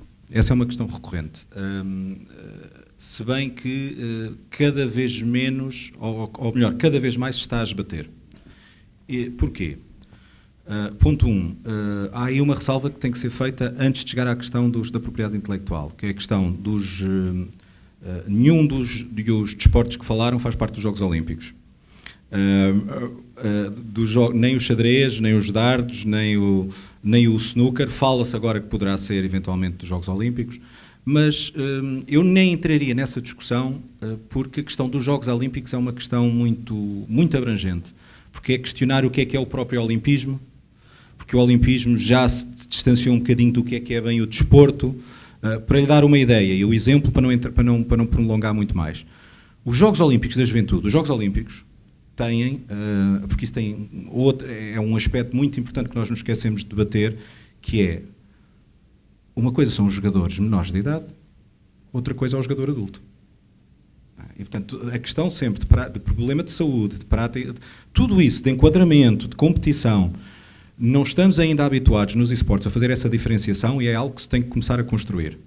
Se bem que cada vez menos, ou melhor, cada vez mais se está a esbater. Porquê? Ponto 1. Há aí uma ressalva que tem que ser feita antes de chegar à questão da propriedade intelectual, que é a questão dos... nenhum dos desportos que falaram faz parte dos Jogos Olímpicos. Nem o xadrez, nem os dardos, nem o snooker. Fala-se agora que poderá ser eventualmente dos Jogos Olímpicos, mas eu nem entraria nessa discussão, porque a questão dos Jogos Olímpicos é uma questão muito, muito abrangente, porque é questionar o que é o próprio olimpismo, porque o olimpismo já se distanciou um bocadinho do que é bem o desporto. Para lhe dar uma ideia, e o exemplo para não prolongar muito mais, os Jogos Olímpicos da Juventude, os Jogos Olímpicos têm, porque isso tem é um aspecto muito importante que nós nos esquecemos de debater, que é, uma coisa são os jogadores menores de idade, outra coisa é o jogador adulto. E, portanto, a questão sempre de problema de saúde, de prática, tudo isso, de enquadramento, de competição, não estamos ainda habituados nos esportes a fazer essa diferenciação, e é algo que se tem que começar a construir.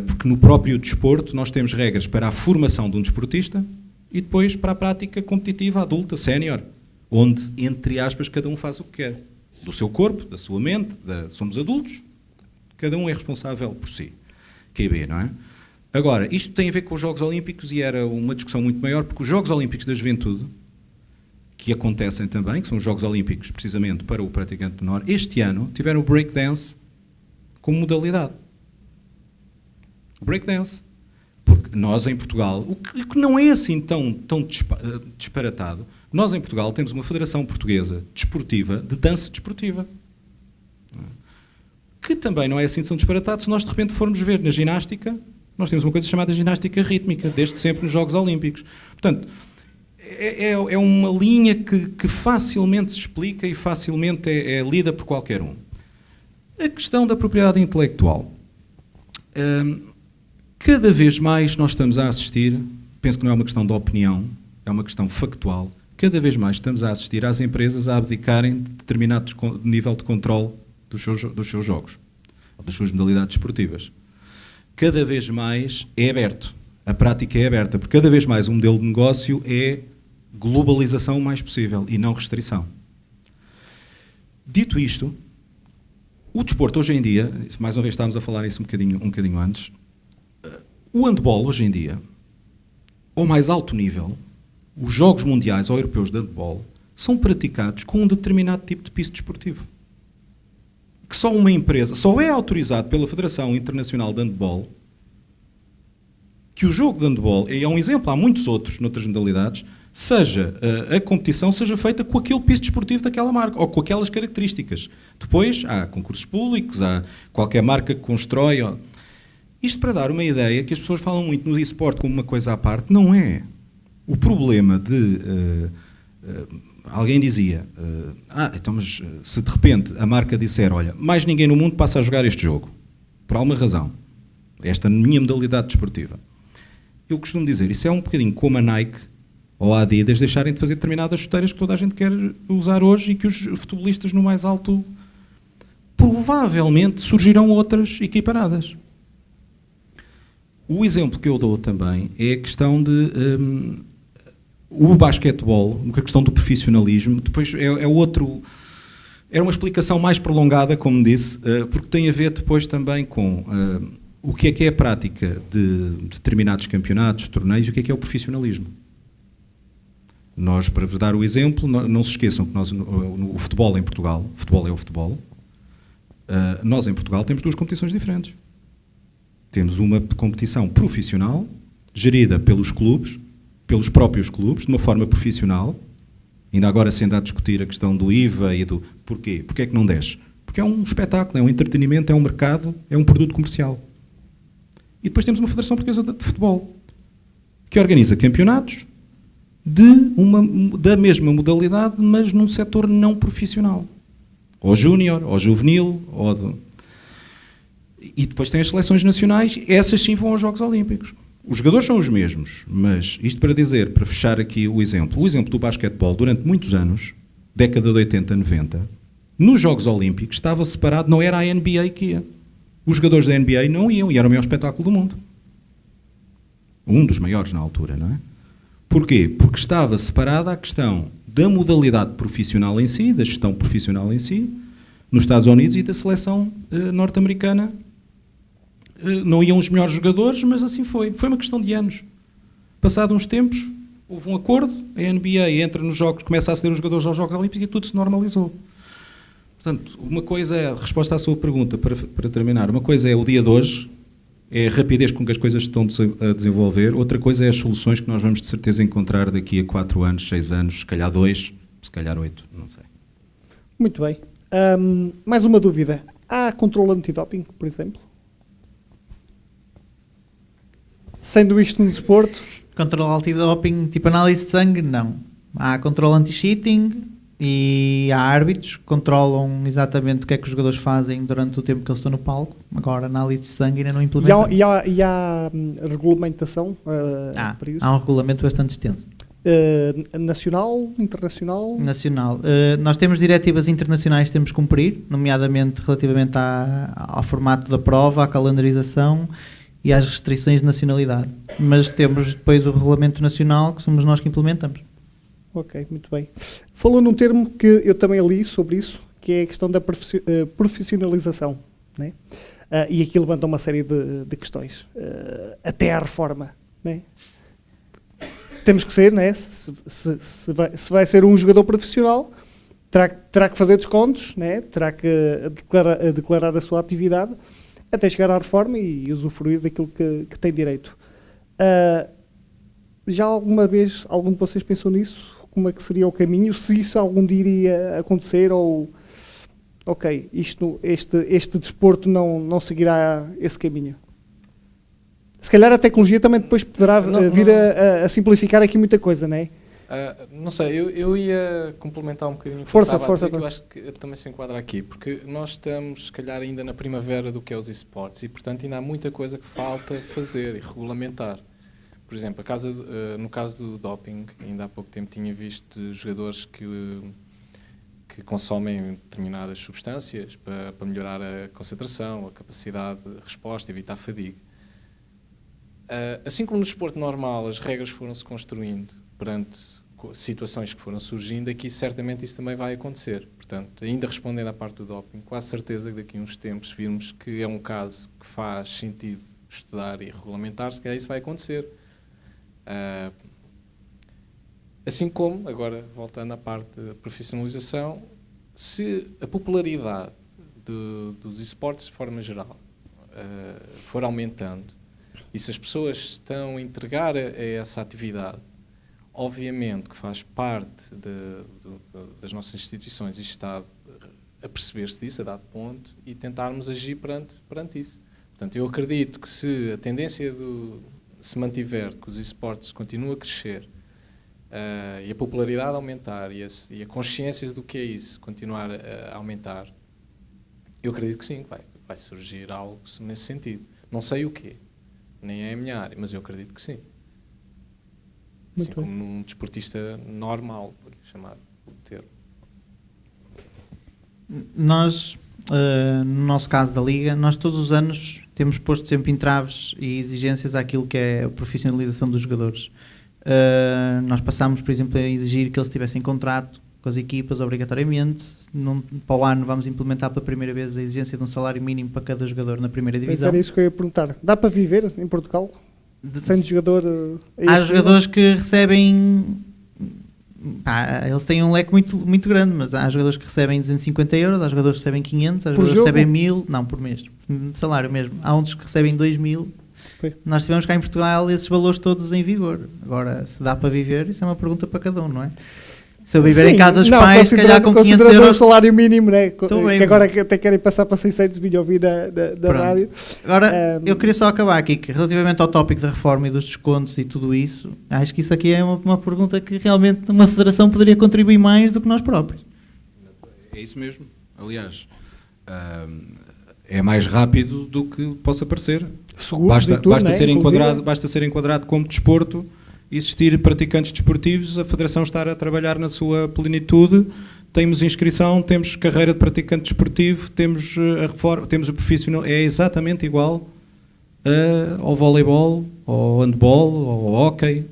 Porque no próprio desporto nós temos regras para a formação de um desportista e depois para a prática competitiva adulta, sénior, onde, entre aspas, cada um faz o que quer. Do seu corpo, da sua mente, somos adultos, cada um é responsável por si. QB, não é? Agora, isto tem a ver com os Jogos Olímpicos, e era uma discussão muito maior, porque os Jogos Olímpicos da Juventude, que acontecem também, que são os Jogos Olímpicos precisamente para o praticante menor, este ano tiveram o breakdance como modalidade. Breakdance. Porque nós em Portugal, o que não é assim tão disparatado, nós em Portugal temos uma Federação Portuguesa Desportiva de Dança Desportiva. Que também não é assim tão disparatado se nós de repente formos ver na ginástica, nós temos uma coisa chamada ginástica rítmica, desde sempre nos Jogos Olímpicos. Portanto, é uma linha que facilmente se explica e facilmente é lida por qualquer um. A questão da propriedade intelectual. Cada vez mais nós estamos a assistir, penso que não é uma questão de opinião, é uma questão factual, cada vez mais estamos a assistir às empresas a abdicarem de determinado nível de controle dos seus jogos, das suas modalidades esportivas. Cada vez mais é aberto, a prática é aberta, porque cada vez mais o modelo de negócio é globalização o mais possível e não restrição. Dito isto, o desporto hoje em dia, mais uma vez estávamos a falar isso um bocadinho antes, o handball hoje em dia, ao mais alto nível, os jogos mundiais ou europeus de handball são praticados com um determinado tipo de piso desportivo. Que só uma empresa, só é autorizado pela Federação Internacional de Handball, que o jogo de handball, e é um exemplo, há muitos outros noutras modalidades, seja a competição seja feita com aquele piso desportivo daquela marca, ou com aquelas características. Depois há concursos públicos, há qualquer marca que constrói. Isto para dar uma ideia que as pessoas falam muito no eSport como uma coisa à parte, não é. O problema de... alguém dizia, então, mas se de repente a marca disser, olha, mais ninguém no mundo passa a jogar este jogo, por alguma razão, esta minha modalidade desportiva. Eu costumo dizer, isso é um bocadinho como a Nike ou a Adidas deixarem de fazer determinadas chuteiras que toda a gente quer usar hoje e que os futebolistas no mais alto provavelmente surgirão outras equiparadas. O exemplo que eu dou também é a questão de O basquetebol, a questão do profissionalismo, depois é outro... Era uma explicação mais prolongada, como disse, porque tem a ver depois também com o que é a prática de determinados campeonatos, torneios, e o que é o profissionalismo. Nós, para vos dar o exemplo, não se esqueçam que nós, o futebol em Portugal, o futebol é o futebol, nós em Portugal temos duas competições diferentes. Temos uma competição profissional, gerida pelos clubes, pelos próprios clubes, de uma forma profissional, ainda agora se anda a discutir a questão do IVA e do porquê. Porquê é que não desce? Porque é um espetáculo, é um entretenimento, é um mercado, é um produto comercial. E depois temos uma Federação Portuguesa de Futebol, que organiza campeonatos da mesma modalidade, mas num setor não profissional. Ou júnior, ou juvenil, E depois tem as seleções nacionais, essas sim vão aos Jogos Olímpicos. Os jogadores são os mesmos, mas isto para dizer, para fechar aqui o exemplo do basquetebol, durante muitos anos, década de 80, 90, nos Jogos Olímpicos estava separado, não era a NBA que ia. Os jogadores da NBA não iam, e era o maior espetáculo do mundo. Um dos maiores na altura, não é? Porquê? Porque estava separada a questão da modalidade profissional em si, da gestão profissional em si, nos Estados Unidos, e da seleção norte-americana. Não iam os melhores jogadores, mas assim foi. Foi uma questão de anos. Passado uns tempos, houve um acordo, a NBA entra nos jogos, começa a ceder os jogadores aos Jogos Olímpicos e tudo se normalizou. Portanto, uma coisa é a resposta à sua pergunta, para terminar. Uma coisa é o dia de hoje, é a rapidez com que as coisas estão a desenvolver. Outra coisa é as soluções que nós vamos de certeza encontrar daqui a 4 anos, 6 anos, se calhar 2, se calhar 8, não sei. Muito bem. Mais uma dúvida. Há controle antidoping, por exemplo? Sendo isto no desporto? Controle antidoping, tipo análise de sangue, não. Há controle anti-cheating e há árbitros que controlam exatamente o que é que os jogadores fazem durante o tempo que eles estão no palco. Agora, análise de sangue ainda não implementa. E há regulamentação para isso? Há um regulamento bastante extenso. Nacional, internacional? Nacional. Nós temos diretivas internacionais que temos que cumprir, nomeadamente relativamente ao formato da prova, à calendarização e às restrições de nacionalidade. Mas temos depois o regulamento nacional, que somos nós que implementamos. Ok, muito bem. Falou num termo que eu também li sobre isso, que é a questão da profissionalização, né? E aqui levanta uma série de questões. Até à reforma, né? Temos que ser, né? Se vai ser um jogador profissional, terá que fazer descontos, né? Terá que declarar a sua atividade, até chegar à reforma e usufruir daquilo que tem direito. Já alguma vez algum de vocês pensou nisso? Como é que seria o caminho? Se isso algum dia iria acontecer ou... Ok, este desporto não seguirá esse caminho. Se calhar a tecnologia também depois poderá vir a simplificar aqui muita coisa, não é? Não sei, eu ia complementar um bocadinho o que força, que eu acho que também se enquadra aqui, porque nós estamos, se calhar, ainda na primavera do que é os esportes e, portanto, ainda há muita coisa que falta fazer e regulamentar. Por exemplo, no caso do doping, ainda há pouco tempo tinha visto jogadores que consomem determinadas substâncias para melhorar a concentração, a capacidade de resposta, evitar fadiga. Assim como no desporto normal as regras foram-se construindo perante situações que foram surgindo, aqui certamente isso também vai acontecer. Portanto, ainda respondendo à parte do doping, quase certeza que daqui a uns tempos virmos que é um caso que faz sentido estudar e regulamentar, se calhar isso vai acontecer. Assim como, agora voltando à parte da profissionalização, se a popularidade dos esportes de forma geral for aumentando e se as pessoas estão a entregar a essa atividade, obviamente que faz parte das nossas instituições e Estado a perceber-se disso, a dar ponto e tentarmos agir perante isso. Portanto, eu acredito que se a tendência se mantiver, que os esportes continuam a crescer e a popularidade aumentar e a consciência do que é isso continuar a aumentar, eu acredito que sim, vai surgir algo nesse sentido. Não sei o quê, nem é a minha área, mas eu acredito que sim. Assim como num desportista normal, vou-lhe chamar o termo. Nós, no nosso caso da Liga, nós todos os anos temos posto sempre entraves e exigências àquilo que é a profissionalização dos jogadores. Nós passámos, por exemplo, a exigir que eles tivessem contrato com as equipas, obrigatoriamente. Para o ano vamos implementar pela primeira vez a exigência de um salário mínimo para cada jogador na primeira divisão. Era isso que eu ia perguntar. Dá para viver em Portugal? Sendo jogador... Há jogadores que recebem... eles têm um leque muito, muito grande, mas há jogadores que recebem 250 euros, há jogadores que recebem 500, há jogadores que recebem 1000, não, por mês, salário mesmo. Há outros que recebem 2000. Nós tivemos cá em Portugal esses valores todos em vigor. Agora, se dá para viver, isso é uma pergunta para cada um, não é? Se eu viver em casa dos pais, se calhar com 500 euros... o salário mínimo, né? Que agora até querem passar para 600 mil ouvir da rádio. Agora, eu queria só acabar aqui, que relativamente ao tópico da reforma e dos descontos e tudo isso, acho que isso aqui é uma pergunta que realmente uma federação poderia contribuir mais do que nós próprios. É isso mesmo. Aliás, é mais rápido do que possa parecer. Basta ser enquadrado como desporto, existir praticantes desportivos, a Federação estar a trabalhar na sua plenitude, temos inscrição, temos carreira de praticante desportivo, temos a reforma, temos o profissional, é exatamente igual ao voleibol, ao handball, ao hóquei,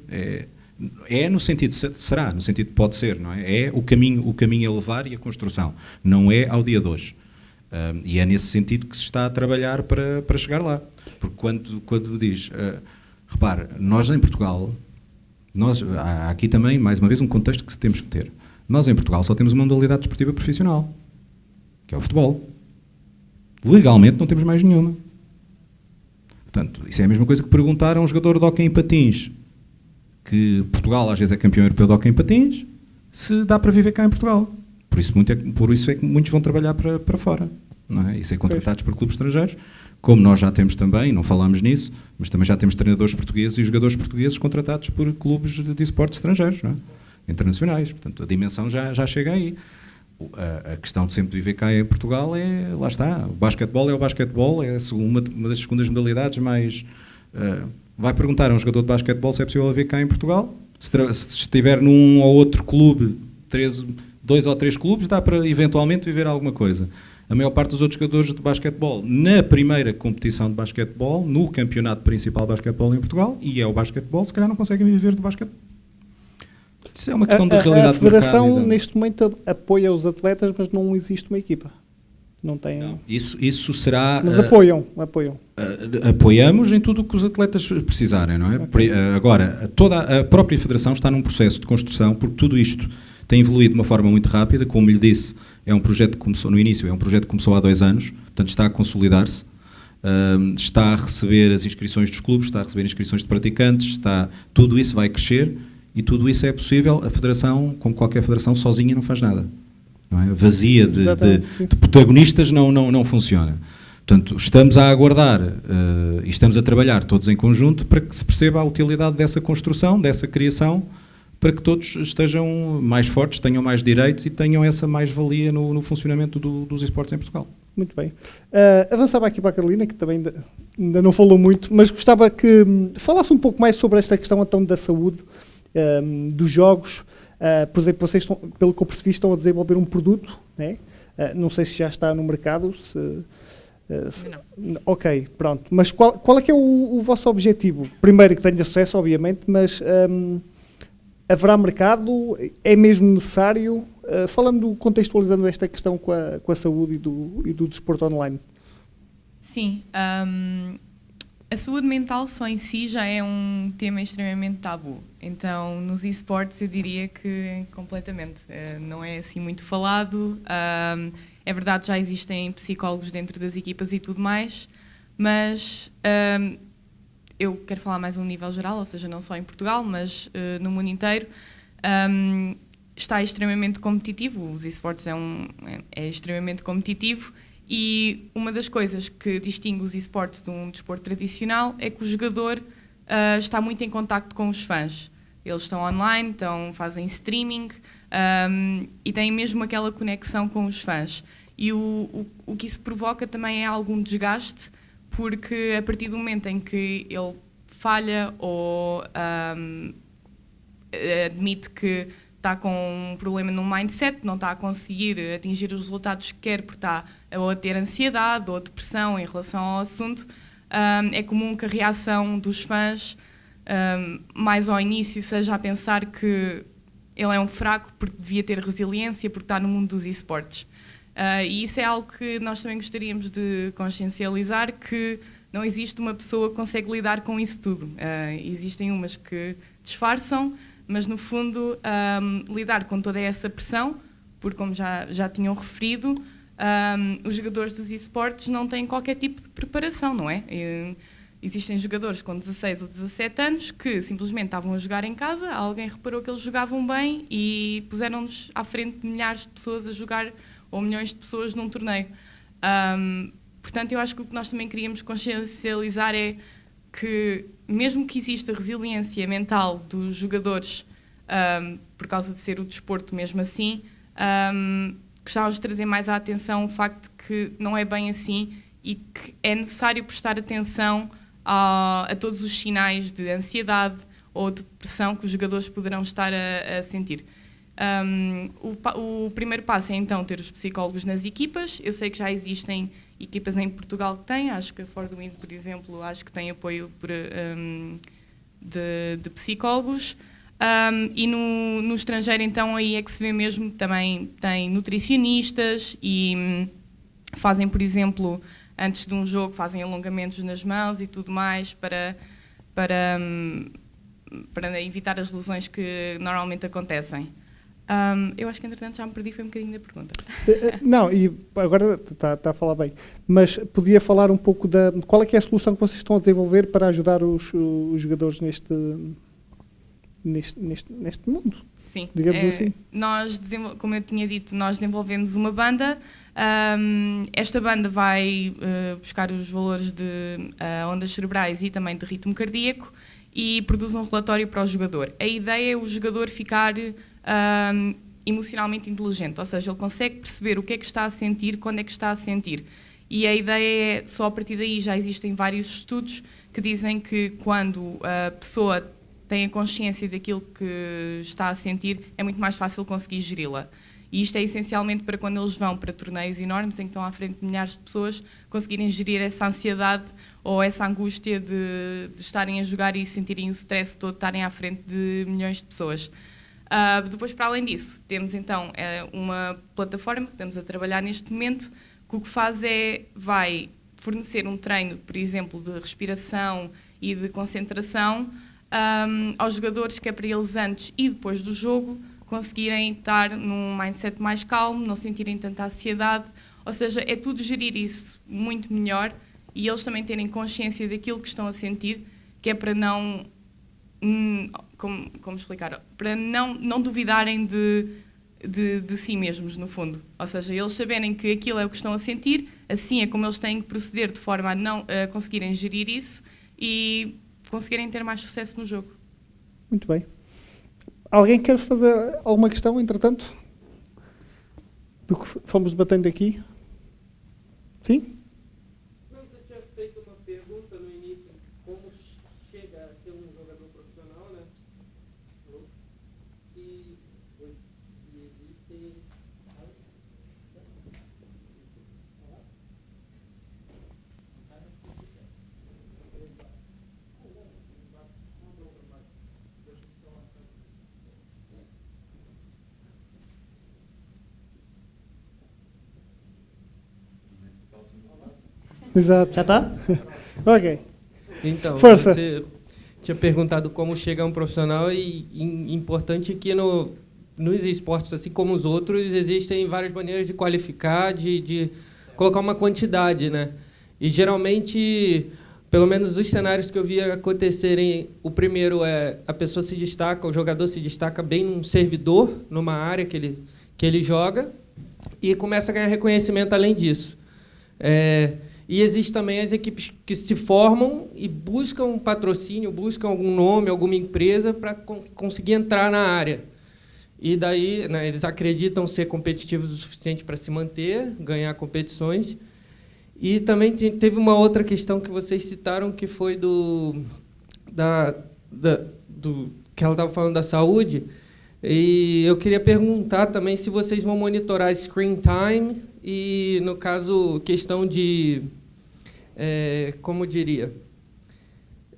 é no sentido, será, no sentido pode ser, não é? É o caminho a levar e a construção, não é ao dia de hoje. E é nesse sentido que se está a trabalhar para chegar lá. Porque quando diz, repare, nós em Portugal, há aqui também, mais uma vez, um contexto que temos que ter. Nós em Portugal só temos uma modalidade desportiva profissional, que é o futebol. Legalmente não temos mais nenhuma. Portanto, isso é a mesma coisa que perguntar a um jogador de hóquei em patins, que Portugal às vezes é campeão europeu de hóquei em patins, se dá para viver cá em Portugal. Por isso é que muitos vão trabalhar para fora, não é? E ser contratados por clubes estrangeiros, como nós já temos também, não falámos nisso, mas também já temos treinadores portugueses e jogadores portugueses contratados por clubes de esportes estrangeiros, não é? Internacionais. Portanto, a dimensão já chega aí. A questão de sempre viver cá em Portugal lá está, o basquetebol é o basquetebol, é uma das segundas modalidades mais... vai perguntar a um jogador de basquetebol se é possível viver cá em Portugal, se estiver num ou outro clube, 2 ou 3 clubes, dá para eventualmente viver alguma coisa. A maior parte dos outros jogadores de basquetebol, na primeira competição de basquetebol, no campeonato principal de basquetebol em Portugal, e é o basquetebol, se calhar não conseguem viver de basquetebol. Isso é uma questão da realidade do mercado. A Federação, neste momento, apoia os atletas, mas não existe uma equipa. Não tem... Não, isso será... Mas apoiam. Apoiamos em tudo o que os atletas precisarem, não é? Okay. Agora, toda a própria Federação está num processo de construção, porque tudo isto tem evoluído de uma forma muito rápida. Como lhe disse, é um projeto que começou no início, é um projeto que começou há 2 anos, portanto está a consolidar-se, está a receber as inscrições dos clubes, está a receber inscrições de praticantes, tudo isso vai crescer e tudo isso é possível. A Federação, como qualquer Federação, sozinha não faz nada. Não é? Vazia de protagonistas não funciona. Portanto, estamos a aguardar e estamos a trabalhar todos em conjunto para que se perceba a utilidade dessa construção, dessa criação, para que todos estejam mais fortes, tenham mais direitos e tenham essa mais-valia no funcionamento dos esportes em Portugal. Muito bem. Avançava aqui para a Carolina, que também ainda não falou muito, mas gostava que falasse um pouco mais sobre esta questão então da saúde, dos jogos. Por exemplo, vocês, pelo que eu percebi, estão a desenvolver um produto, né? Não sei se já está no mercado. Não. Ok, pronto. Mas qual é que é o vosso objetivo? Primeiro, que tenha sucesso, obviamente, mas... haverá mercado? É mesmo necessário? Contextualizando esta questão com a saúde e do desporto online. Sim. A saúde mental só em si já é um tema extremamente tabu. Então, nos esportes eu diria que completamente. Não é assim muito falado. É verdade, já existem psicólogos dentro das equipas e tudo mais, mas... eu quero falar mais a um nível geral, ou seja, não só em Portugal, mas no mundo inteiro, está extremamente competitivo. Os esportes é extremamente competitivo e uma das coisas que distingue os esportes de um desporto tradicional é que o jogador está muito em contacto com os fãs. Eles estão online, fazem streaming e têm mesmo aquela conexão com os fãs. E o que isso provoca também é algum desgaste, porque a partir do momento em que ele falha ou admite que está com um problema no mindset, não está a conseguir atingir os resultados que quer, porque está ou a ter ansiedade ou depressão em relação ao assunto, é comum que a reação dos fãs mais ao início, seja a pensar que ele é um fraco porque devia ter resiliência, porque está no mundo dos esportes. E isso é algo que nós também gostaríamos de consciencializar, que não existe uma pessoa que consegue lidar com isso tudo. Existem umas que disfarçam, mas no fundo lidar com toda essa pressão, porque como já tinham referido, os jogadores dos esportes não têm qualquer tipo de preparação, não é? Existem jogadores com 16 ou 17 anos que simplesmente estavam a jogar em casa, alguém reparou que eles jogavam bem e puseram-nos à frente de milhares de pessoas a jogar, ou milhões de pessoas num torneio. Portanto, eu acho que o que nós também queríamos consciencializar é que, mesmo que exista resiliência mental dos jogadores, por causa de ser o desporto mesmo assim, gostávamos de trazer mais à atenção o facto de que não é bem assim e que é necessário prestar atenção a todos os sinais de ansiedade ou de depressão que os jogadores poderão estar a sentir. O primeiro passo é então ter os psicólogos nas equipas. Eu sei que já existem equipas em Portugal que têm, acho que a Ford Wind, por exemplo, acho que tem apoio de psicólogos. E no estrangeiro, então, aí é que se vê mesmo, também tem nutricionistas e fazem, por exemplo, antes de um jogo, fazem alongamentos nas mãos e tudo mais para evitar as lesões que normalmente acontecem. Eu acho que, entretanto, já me perdi, foi um bocadinho da pergunta. Não, e agora está a falar bem, mas podia falar um pouco qual é que é a solução que vocês estão a desenvolver para ajudar os jogadores neste mundo? Sim, digamos assim. Nós, como eu tinha dito, nós desenvolvemos uma banda. Esta banda vai buscar os valores de ondas cerebrais e também de ritmo cardíaco e produz um relatório para o jogador. A ideia é o jogador ficar emocionalmente inteligente, ou seja, ele consegue perceber o que é que está a sentir, quando é que está a sentir. E a ideia é, só a partir daí já existem vários estudos que dizem que quando a pessoa tem a consciência daquilo que está a sentir, é muito mais fácil conseguir geri-la. E isto é essencialmente para quando eles vão para torneios enormes, em que estão à frente de milhares de pessoas, conseguirem gerir essa ansiedade ou essa angústia de estarem a jogar e sentirem o stress todo de estarem à frente de milhões de pessoas. Depois, para além disso, temos então uma plataforma que estamos a trabalhar neste momento, que o que faz vai fornecer um treino, por exemplo, de respiração e de concentração aos jogadores, que é para eles antes e depois do jogo conseguirem estar num mindset mais calmo, não sentirem tanta ansiedade, ou seja, é tudo gerir isso muito melhor e eles também terem consciência daquilo que estão a sentir, que é para não, como explicar, para não duvidarem de si mesmos, no fundo. Ou seja, eles saberem que aquilo é o que estão a sentir, assim é como eles têm que proceder de forma a conseguirem gerir isso e conseguirem ter mais sucesso no jogo. Muito bem. Alguém quer fazer alguma questão, entretanto? Do que fomos debatendo aqui? Sim? Não, você tinha feito uma pergunta no início, como chega a ser um jogador profissional, né? E existem... Exato. Já está? Ok. Então, Força. você tinha perguntado como chega um profissional e importante que nos esportes, assim como os outros, existem várias maneiras de qualificar, de colocar uma quantidade, né? E geralmente, pelo menos os cenários que eu via acontecerem, o primeiro é a pessoa se destaca, o jogador se destaca bem num servidor, numa área que ele joga, e começa a ganhar reconhecimento além disso. E existem também as equipes que se formam e buscam um patrocínio, buscam algum nome, alguma empresa para conseguir entrar na área. E daí, né, eles acreditam ser competitivos o suficiente para se manter, ganhar competições. E também teve uma outra questão que vocês citaram, que foi que ela estava falando da saúde. E eu queria perguntar também se vocês vão monitorar screen time e, no caso, questão de... como diria?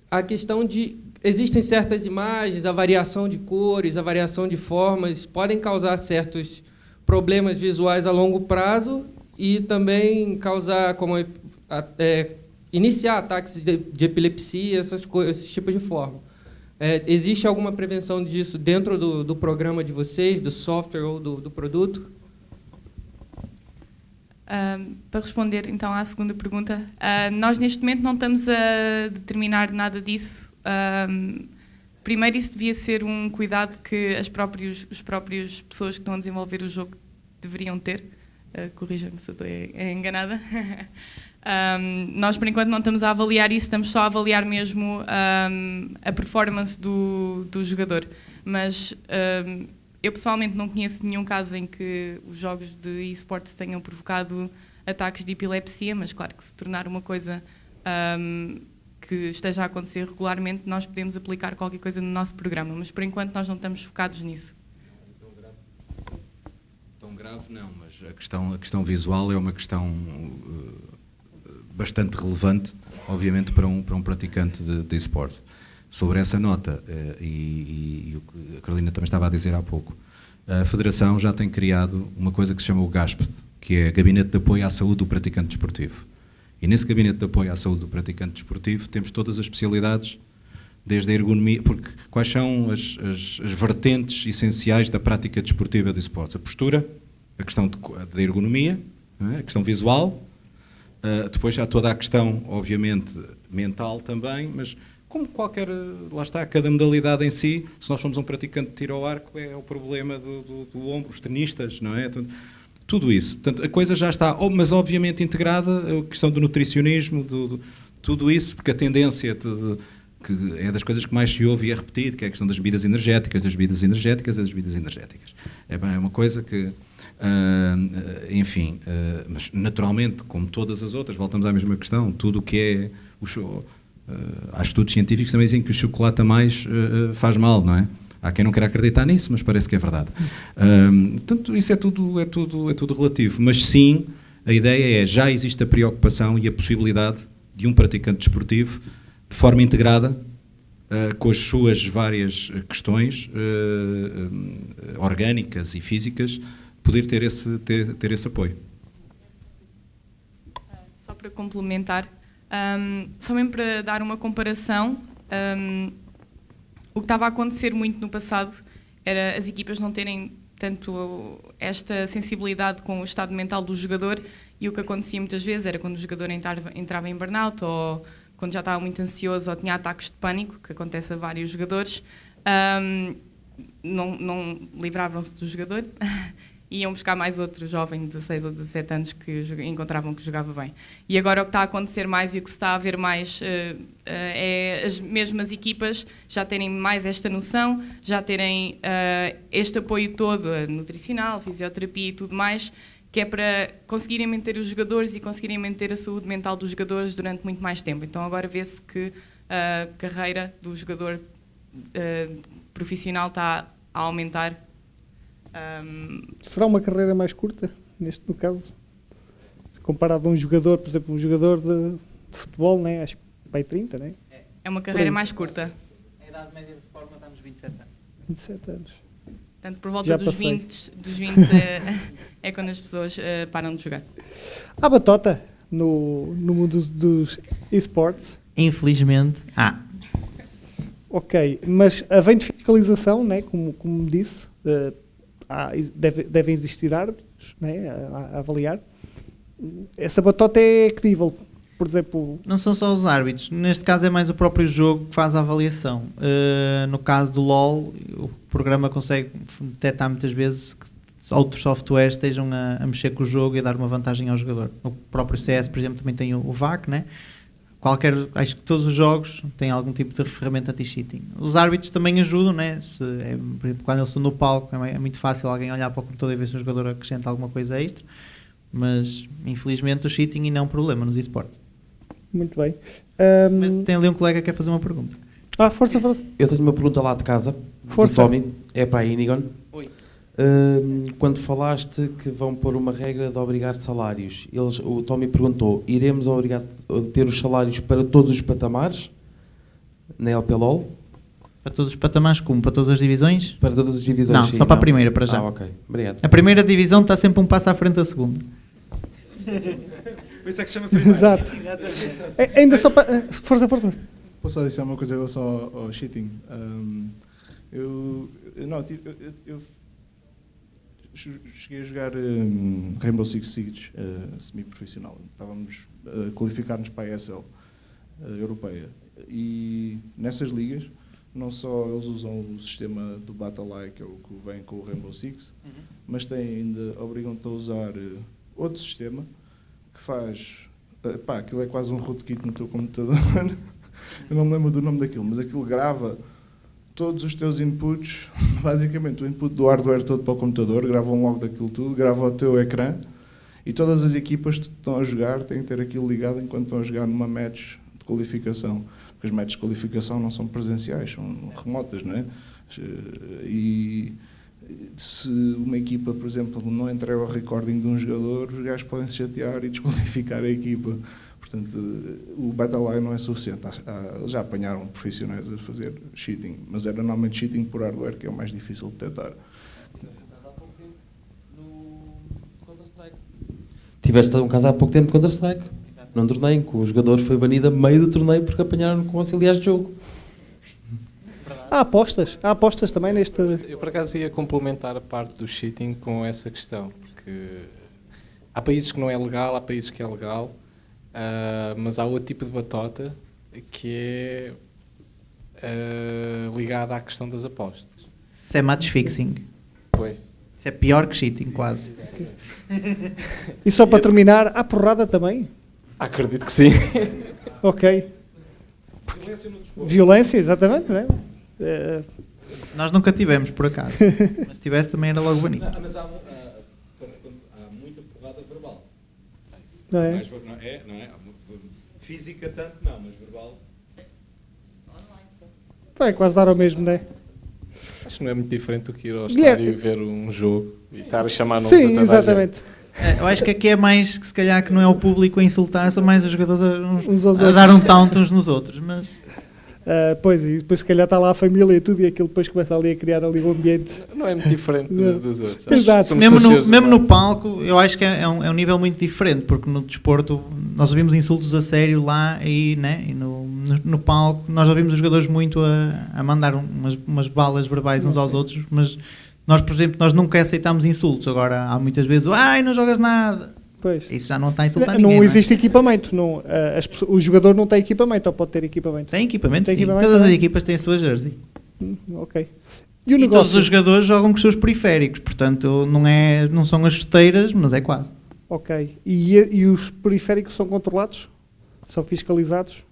A questão de existem certas imagens, a variação de cores, a variação de formas, podem causar certos problemas visuais a longo prazo e também causar, iniciar ataques de epilepsia, esses tipos de forma. Existe alguma prevenção disso dentro do programa de vocês, do software ou do produto? Para responder então à segunda pergunta, nós neste momento não estamos a determinar nada disso. Primeiro, isso devia ser um cuidado que as próprias pessoas que estão a desenvolver o jogo deveriam ter. Corrija-me se eu estou enganada. Nós, por enquanto, não estamos a avaliar isso, estamos só a avaliar mesmo a performance do jogador. Mas eu, pessoalmente, não conheço nenhum caso em que os jogos de esportes tenham provocado ataques de epilepsia, mas, claro, que se tornar uma coisa que esteja a acontecer regularmente, nós podemos aplicar qualquer coisa no nosso programa, mas, por enquanto, nós não estamos focados nisso. Tão grave não, mas a questão visual é uma questão bastante relevante, obviamente, para um praticante de esporte. Sobre essa nota, e o que a Carolina também estava a dizer há pouco, a Federação já tem criado uma coisa que se chama o GASPD, que é Gabinete de Apoio à Saúde do Praticante Desportivo. E nesse Gabinete de Apoio à Saúde do Praticante Desportivo temos todas as especialidades, desde a ergonomia, porque quais são as vertentes essenciais da prática desportiva de esportes? A postura, a questão da ergonomia, não é? A questão visual, depois há toda a questão, obviamente, mental também, mas como qualquer, lá está, cada modalidade em si, se nós somos um praticante de tiro ao arco, é o problema do ombro, os tenistas, não é? Tudo isso. Portanto, a coisa já está, mas obviamente integrada, a questão do nutricionismo, tudo isso, porque a tendência que é das coisas que mais se ouve e é repetido, que é a questão das bebidas energéticas. É uma coisa que, enfim, mas naturalmente, como todas as outras, voltamos à mesma questão, tudo o que é o show. Há estudos científicos que também dizem que o chocolate a mais faz mal, não é? Há quem não queira acreditar nisso, mas parece que é verdade. Portanto, isso é tudo relativo. Mas sim, a ideia é, já existe a preocupação e a possibilidade de um praticante desportivo, de forma integrada, com as suas várias questões orgânicas e físicas, poder ter esse apoio. Só para complementar, só mesmo para dar uma comparação, o que estava a acontecer muito no passado era as equipas não terem tanto esta sensibilidade com o estado mental do jogador, e o que acontecia muitas vezes era quando o jogador entrava em burnout ou quando já estava muito ansioso ou tinha ataques de pânico, que acontece a vários jogadores, não livravam-se do jogador e iam buscar mais outro jovem de 16 ou 17 anos que encontravam que jogava bem. E agora o que está a acontecer mais e o que se está a ver mais é as mesmas equipas já terem mais esta noção, já terem este apoio todo, nutricional, fisioterapia e tudo mais, que é para conseguirem manter os jogadores e conseguirem manter a saúde mental dos jogadores durante muito mais tempo. Então agora vê-se que a carreira do jogador profissional está a aumentar. Será uma carreira mais curta, no caso? Comparado a um jogador, por exemplo, um jogador de futebol, né? Acho que vai 30, né? É uma carreira mais curta. A idade média de forma está nos 27 anos. 27 anos. Portanto, por volta dos 20 é quando as pessoas param de jogar. Há batota no mundo dos esportes? Infelizmente, Ok, mas havendo de fiscalização, né, como disse, devem existir árbitros, né, a avaliar. Essa batota é crível. Por exemplo... Não são só os árbitros, neste caso é mais o próprio jogo que faz a avaliação. No caso do LoL, o programa consegue detectar muitas vezes que outros softwares estejam a mexer com o jogo e a dar uma vantagem ao jogador. O próprio CS, por exemplo, também tem o VAC, né? Acho que todos os jogos têm algum tipo de ferramenta anti-cheating. Os árbitros também ajudam, né? Por exemplo, quando eles estão no palco é muito fácil alguém olhar para o computador e ver se o jogador acrescenta alguma coisa extra, mas infelizmente o cheating ainda é um problema nos esportes. Muito bem. Mas tem ali um colega que quer fazer uma pergunta. Força. Eu tenho uma pergunta lá de casa, Força. do Tommy, é para a Inigon. Oi. Quando falaste que vão pôr uma regra de obrigar salários, o Tommy perguntou, iremos obrigar a ter os salários para todos os patamares na LPLOL? Para todos os patamares, como? Para todas as divisões? Para todas as divisões, Não, sim, só para a não. primeira, para já. Ah, ok. Obrigado. A primeira divisão está sempre um passo à frente da segunda. Por isso é que se chama primeiro. Exato. Ainda só para... Força. Posso só dizer uma coisa em relação ao cheating? Eu cheguei a jogar Rainbow Six Siege semi-profissional. Estávamos a qualificar-nos para a ESL europeia. E nessas ligas, não só eles usam o sistema do Battle.eye, que é o que vem com o Rainbow Six, mas ainda obrigam-te a usar outro sistema que faz... aquilo é quase um rootkit no teu computador. Eu não me lembro do nome daquilo, mas aquilo grava todos os teus inputs, basicamente o input do hardware todo para o computador, gravam logo daquilo tudo, grava o teu ecrã e todas as equipas que estão a jogar têm que ter aquilo ligado enquanto estão a jogar numa match de qualificação, porque as matches de qualificação não são presenciais, são remotas, não é? E se uma equipa, por exemplo, não entrega o recording de um jogador, os gajos podem se chatear e desqualificar a equipa. Portanto, o Battle.eye não é suficiente. Eles já apanharam profissionais a fazer cheating, mas era normalmente cheating por hardware, que é o mais difícil de detectar. Tiveste um caso há pouco tempo de Counter-Strike, num torneio em que o jogador foi banido a meio do torneio porque apanharam com auxiliares de jogo. Há apostas também neste... Eu, por acaso, ia complementar a parte do cheating com essa questão, porque há países que não é legal, há países que é legal, mas há outro tipo de batota que é ligada à questão das apostas. Isso é match fixing. Pois. Isso é pior que cheating, quase. E só para terminar, há porrada também? Acredito que sim. Ok. Violência, exatamente, não é? Nós nunca tivemos, por acaso. Mas se tivesse também era logo bonito. Não, mas há muita porrada verbal. Não é? Não é? Física tanto não, mas verbal. É quase dar ao mesmo, não é? Acho que não é muito diferente do que ir ao Guilherme. estádio e ver um jogo e estar a chamar nomes Sim, a toda a exatamente. gente. Eu acho que aqui é mais que se calhar que não é o público a insultar, são mais os jogadores Uns aos a dar um taunt uns nos outros. Mas Pois, e depois se calhar está lá a família e tudo, e aquilo depois começa ali a criar ali o ambiente. Não é muito diferente dos outros. Exato. Mesmo no palco, eu acho que é um nível muito diferente, porque no desporto nós ouvimos insultos a sério lá e, né, e no palco nós ouvimos os jogadores muito a mandar umas balas verbais uns aos outros, mas nós, por exemplo, nós nunca aceitámos insultos. Agora há muitas vezes, ai, não jogas nada. Pois. Isso já não está a insultar Não ninguém. existe equipamento. Não, o jogador não tem equipamento, ou pode ter equipamento? Tem equipamento, tem sim. Equipamento Todas também? as equipas têm a sua jersey. Ok. E o E negócio? todos os jogadores jogam com os seus periféricos, portanto não são as chuteiras, mas é quase. Ok. E os periféricos são controlados? São fiscalizados?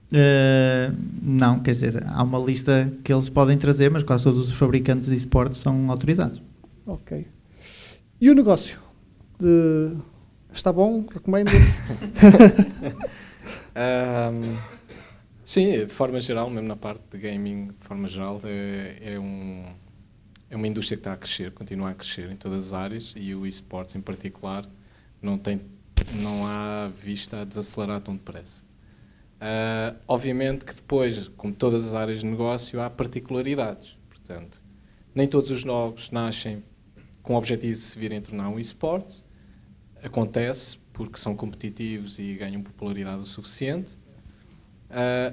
Não, quer dizer, há uma lista que eles podem trazer, mas quase todos os fabricantes de esportes são autorizados. Ok. E o negócio? Está bom? Recomendo-se? Sim, de forma geral, mesmo na parte de gaming, de forma geral, é uma indústria que está a crescer, continua a crescer em todas as áreas, e o esportes em particular não há vista a desacelerar tão depressa. Obviamente que depois, como todas as áreas de negócio, há particularidades. Portanto, nem todos os jogos nascem com o objetivo de se virem tornar um esporte. Acontece porque são competitivos e ganham popularidade o suficiente.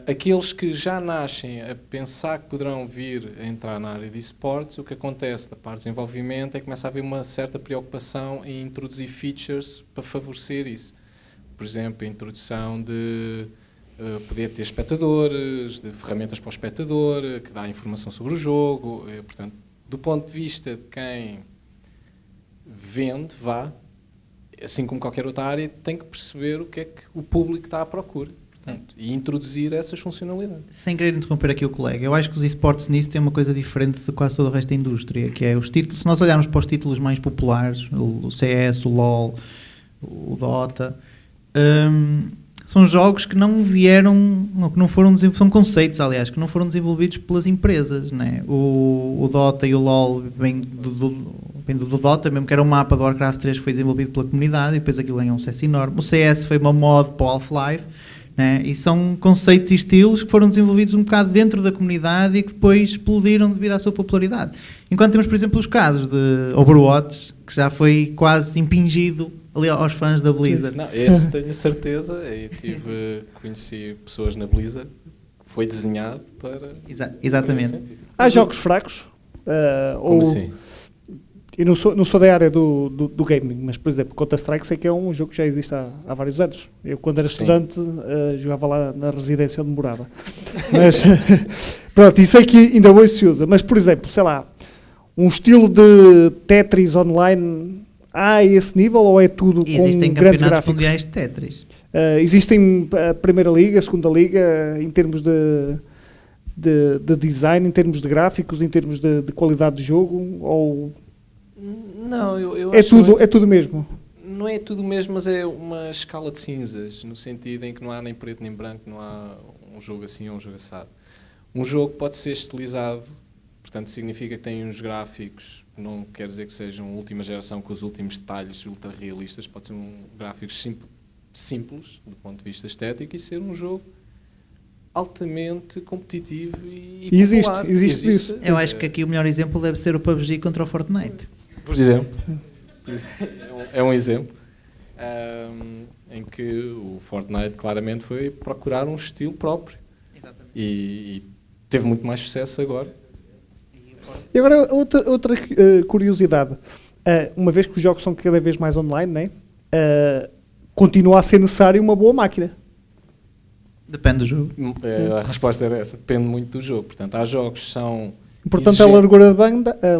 Aqueles que já nascem a pensar que poderão vir a entrar na área de esportes, o que acontece da parte de desenvolvimento é que começa a haver uma certa preocupação em introduzir features para favorecer isso. Por exemplo, a introdução de poder ter espectadores, de ferramentas para o espectador, que dá informação sobre o jogo. Portanto, do ponto de vista de quem vende, assim como qualquer outra área, tem que perceber o que é que o público está à procura, portanto, e introduzir essas funcionalidades. Sem querer interromper aqui o colega, eu acho que os esportes nisso têm uma coisa diferente de quase todo o resto da indústria, que é os títulos. Se nós olharmos para os títulos mais populares, o CS, o LoL, o Dota, são jogos que não vieram, que não foram desenvolvidos, são conceitos, aliás, que não foram desenvolvidos pelas empresas, né? O Dota e o LoL vêm do Dota, mesmo que era um mapa do Warcraft 3 que foi desenvolvido pela comunidade e depois aquilo ganhou um sucesso enorme. O CS foi uma mod para o Half-Life né? E são conceitos e estilos que foram desenvolvidos um bocado dentro da comunidade e que depois explodiram devido à sua popularidade. Enquanto temos, por exemplo, os casos de Overwatch, que já foi quase impingido ali aos fãs da Blizzard. Não, esse tenho certeza. Conheci pessoas na Blizzard, foi desenhado para... Exatamente. Há jogos fracos? Como assim? Eu não sou da área do gaming, mas, por exemplo, Counter-Strike sei que é um jogo que já existe há vários anos. Eu, quando era estudante, jogava lá na residência onde morava. Mas, pronto, e sei que ainda hoje se usa. Mas, por exemplo, sei lá, um estilo de Tetris online, há esse nível ou é tudo com grandes campeonatos gráficos? mundiais de Tetris. Existem a primeira liga, a segunda liga, em termos de design, em termos de gráficos, em termos de qualidade de jogo, ou... Não, eu é acho tudo, é tudo mesmo. Não é tudo mesmo, mas é uma escala de cinzas, no sentido em que não há nem preto nem branco, não há um jogo assim ou um jogo assado. Um jogo pode ser estilizado, portanto significa que tem uns gráficos, não quer dizer que sejam última geração com os últimos detalhes ultra realistas, pode ser gráficos simples do ponto de vista estético e ser um jogo altamente competitivo e popular. Existe isso. Eu acho que aqui o melhor exemplo deve ser o PUBG contra o Fortnite. Por exemplo. É um exemplo em que o Fortnite claramente foi procurar um estilo próprio. E teve muito mais sucesso agora. E agora outra curiosidade. Uma vez que os jogos são cada vez mais online, né? Continua a ser necessário uma boa máquina. Depende do jogo. A resposta era essa, depende muito do jogo. Portanto, há jogos que são... Portanto, a largura de banda é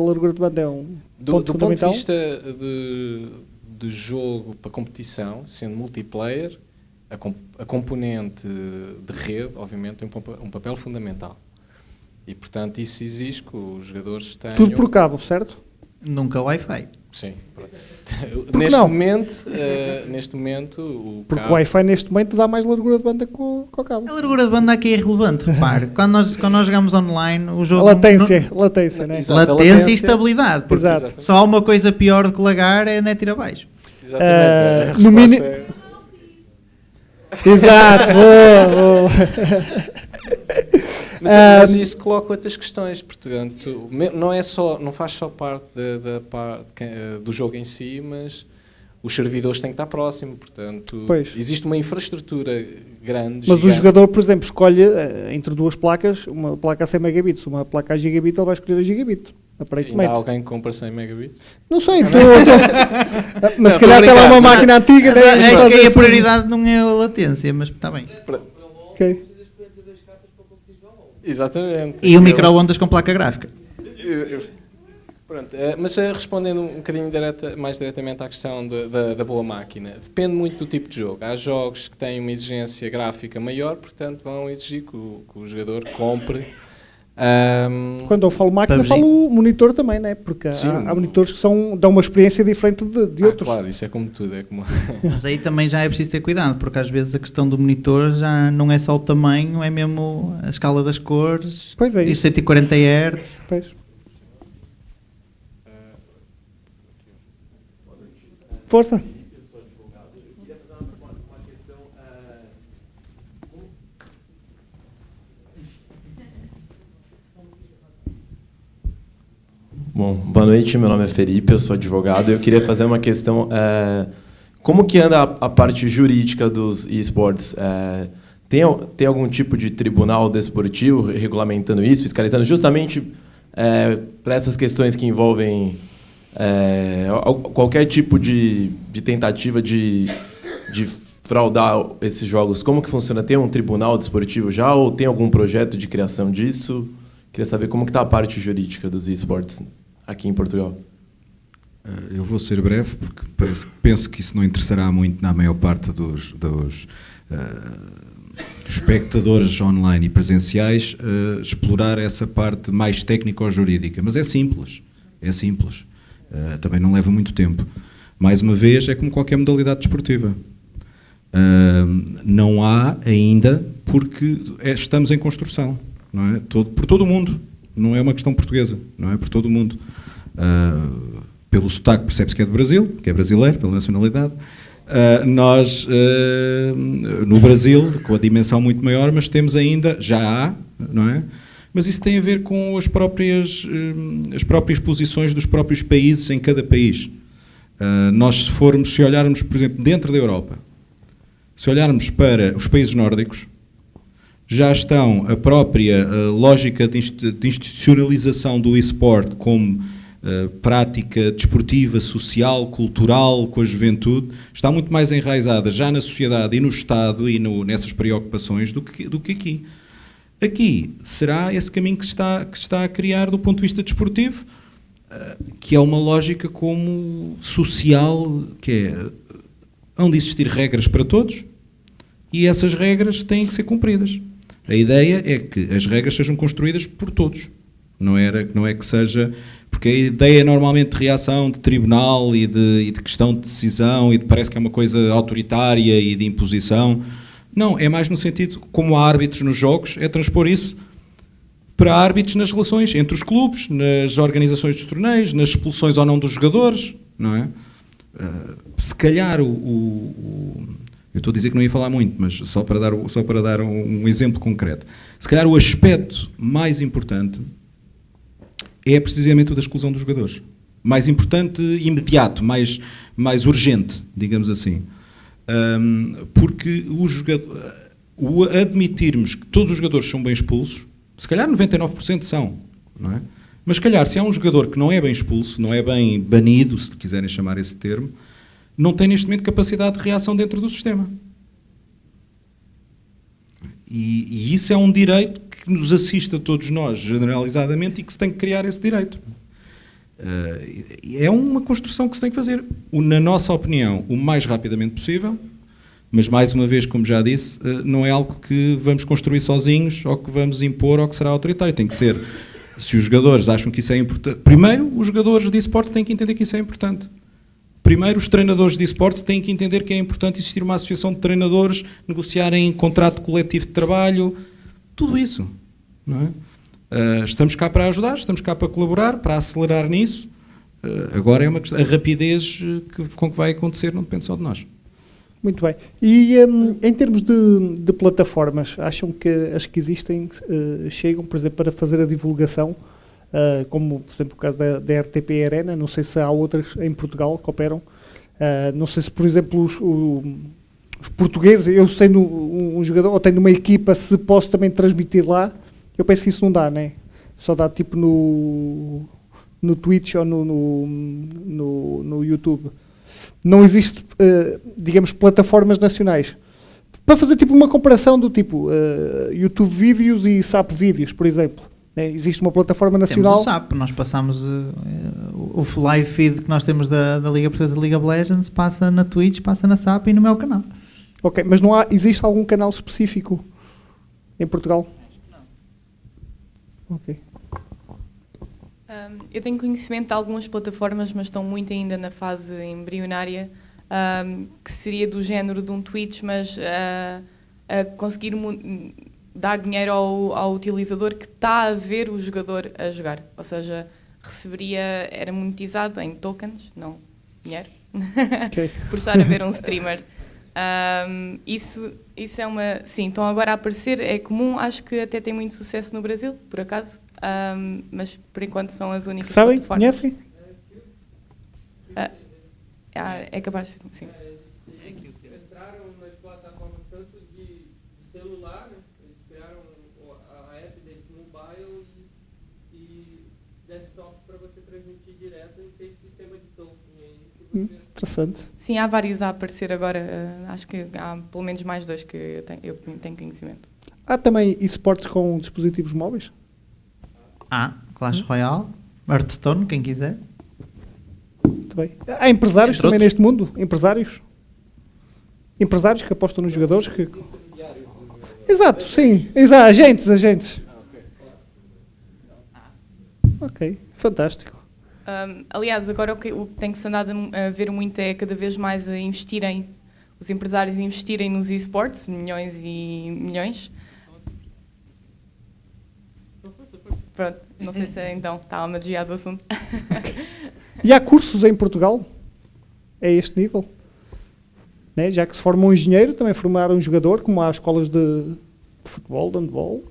um do ponto de vista de jogo para competição, sendo multiplayer, a componente de rede, obviamente, tem um papel fundamental. E, portanto, isso exige que os jogadores tenham... Tudo por cabo, certo? Nunca Wi-Fi. Sim. Neste momento o porque cabo... o Wi-Fi neste momento dá mais largura de banda que o cabo. A largura de banda aqui é irrelevante, repare. Quando nós jogamos online, o jogo... A latência, né? Exato, latência e estabilidade. Porque só há uma coisa pior do que lagar é a net ir abaixo. Exatamente. No mínimo... Exato, boa. Mas isso coloca outras questões, portanto, não faz só parte do jogo em si, mas os servidores têm que estar próximos, portanto, existe uma infraestrutura grande. Mas gigante. O jogador, por exemplo, escolhe entre duas placas, uma placa a 100 megabits, uma placa a gigabit, ele vai escolher a gigabit. Ainda há alguém que compra 100 megabits? Não sei, mas se calhar tem lá uma máquina antiga. Acho que a prioridade não é a latência, mas está bem. Ok. Exatamente. E o micro-ondas com placa gráfica. Pronto, mas respondendo um bocadinho mais diretamente à questão da boa máquina, depende muito do tipo de jogo. Há jogos que têm uma exigência gráfica maior, portanto vão exigir que o jogador compre. Quando eu falo máquina, falo monitor também, né? Porque há monitores que dão uma experiência diferente de outros. Claro, isso é como tudo. Mas aí também já é preciso ter cuidado, porque às vezes a questão do monitor já não é só o tamanho, é mesmo a escala das cores, pois é e 140 Hz. Pois. Força. Bom, boa noite, meu nome é Felipe, eu sou advogado e eu queria fazer uma questão, como que anda a parte jurídica dos esportes? Tem algum tipo de tribunal desportivo regulamentando isso, fiscalizando justamente para essas questões que envolvem qualquer tipo de tentativa de fraudar esses jogos? Como que funciona? Tem um tribunal desportivo já ou tem algum projeto de criação disso? Queria saber como que está a parte jurídica dos esportes aqui em Portugal. Eu vou ser breve, porque penso que isso não interessará muito na maior parte dos espectadores online e presenciais, explorar essa parte mais técnico-jurídica. Mas é simples. Também não leva muito tempo. Mais uma vez, é como qualquer modalidade desportiva. Não há ainda, porque estamos em construção. Não é? Por todo o mundo. Não é uma questão portuguesa, não é? Por todo o mundo. Pelo sotaque percebe-se que é do Brasil, que é brasileiro, pela nacionalidade, Nós, no Brasil, com a dimensão muito maior, mas temos ainda, já há, não é? Mas isso tem a ver com as próprias posições dos próprios países em cada país. Nós, se olharmos, por exemplo, dentro da Europa, se olharmos para os países nórdicos, já estão a própria lógica de institucionalização do eSport como prática desportiva, social, cultural, com a juventude, está muito mais enraizada já na sociedade e no Estado e nessas preocupações do que aqui. Aqui será esse caminho que se está a criar do ponto de vista desportivo, que é uma lógica como social, que é onde existir regras para todos e essas regras têm que ser cumpridas. A ideia é que as regras sejam construídas por todos. Não é que seja... Porque a ideia é normalmente de reação de tribunal e de questão de decisão e parece que é uma coisa autoritária e de imposição. Não, é mais no sentido, como há árbitros nos jogos, é transpor isso para árbitros nas relações entre os clubes, nas organizações dos torneios, nas expulsões ou não dos jogadores, não é? Se calhar eu estou a dizer que não ia falar muito, mas só para dar um exemplo concreto. Se calhar o aspecto mais importante é precisamente o da exclusão dos jogadores. Mais importante, imediato, mais urgente, digamos assim. Porque o admitirmos que todos os jogadores são bem expulsos, se calhar 99% são, não é? Mas se calhar se há um jogador que não é bem expulso, não é bem banido, se quiserem chamar esse termo, não tem neste momento capacidade de reação dentro do sistema. E isso é um direito que nos assiste a todos nós, generalizadamente, e que se tem que criar esse direito. É uma construção que se tem que fazer, na nossa opinião, o mais rapidamente possível, mas mais uma vez, como já disse, não é algo que vamos construir sozinhos, ou que vamos impor, ou que será autoritário. Tem que ser, se os jogadores acham que isso é importante... Primeiro, os jogadores de esporte têm que entender que isso é importante. Primeiro, os treinadores de esportes têm que entender que é importante existir uma associação de treinadores, negociarem contrato coletivo de trabalho, tudo isso, não é? Estamos cá para ajudar, estamos cá para colaborar, para acelerar nisso. Agora é uma questão, a rapidez com que vai acontecer não depende só de nós. Muito bem. E em termos de plataformas, acham que as que existem chegam, por exemplo, para fazer a divulgação? Como, por exemplo, o caso da RTP Arena, não sei se há outras em Portugal que operam, não sei se, por exemplo, os portugueses, eu sendo um jogador, ou tendo uma equipa, se posso também transmitir lá, eu penso que isso não dá, né? Só dá tipo no Twitch ou no YouTube. Não existe, digamos, plataformas nacionais. Para fazer tipo uma comparação do tipo YouTube Vídeos e SAP Vídeos, por exemplo. Existe uma plataforma nacional. Temos o SAP, nós passamos o live feed que nós temos da Liga Portuguesa de League of Legends, passa na Twitch, passa na SAP e no meu canal. Ok, mas existe algum canal específico em Portugal? Não. Ok. Eu tenho conhecimento de algumas plataformas, mas estão muito ainda na fase embrionária, que seria do género de um Twitch, mas a conseguir dar dinheiro ao utilizador que está a ver o jogador a jogar. Ou seja, era monetizado em tokens, não dinheiro, okay. Por estar a ver um streamer. Isso é uma... Sim, estão agora a aparecer, é comum, acho que até tem muito sucesso no Brasil, por acaso, mas por enquanto são as únicas plataformas. Conhecem? É capaz de ser, sim. Entraram nas plataformas tanto de celular, eles criaram a app deles mobile e desktop para você transmitir direto e tem sistema de token aí. Interessante. Sim, há vários a aparecer agora, acho que há pelo menos mais 2 que eu tenho conhecimento. Há também esportes com dispositivos móveis? Clash Royale, Hearthstone, quem quiser. Muito bem. Há empresários também neste mundo? Empresários? Empresários que apostam nos jogadores? Exato, sim. Exato, agentes. Ok, fantástico. Aliás, agora o que tem-se andado a ver muito é cada vez mais os empresários investirem nos esportes, milhões e milhões. Pronto, não sei se então estava a desviar do assunto. E há cursos em Portugal? É este nível? né? Já que se forma um engenheiro, também formar um jogador, como há escolas de futebol, de handball.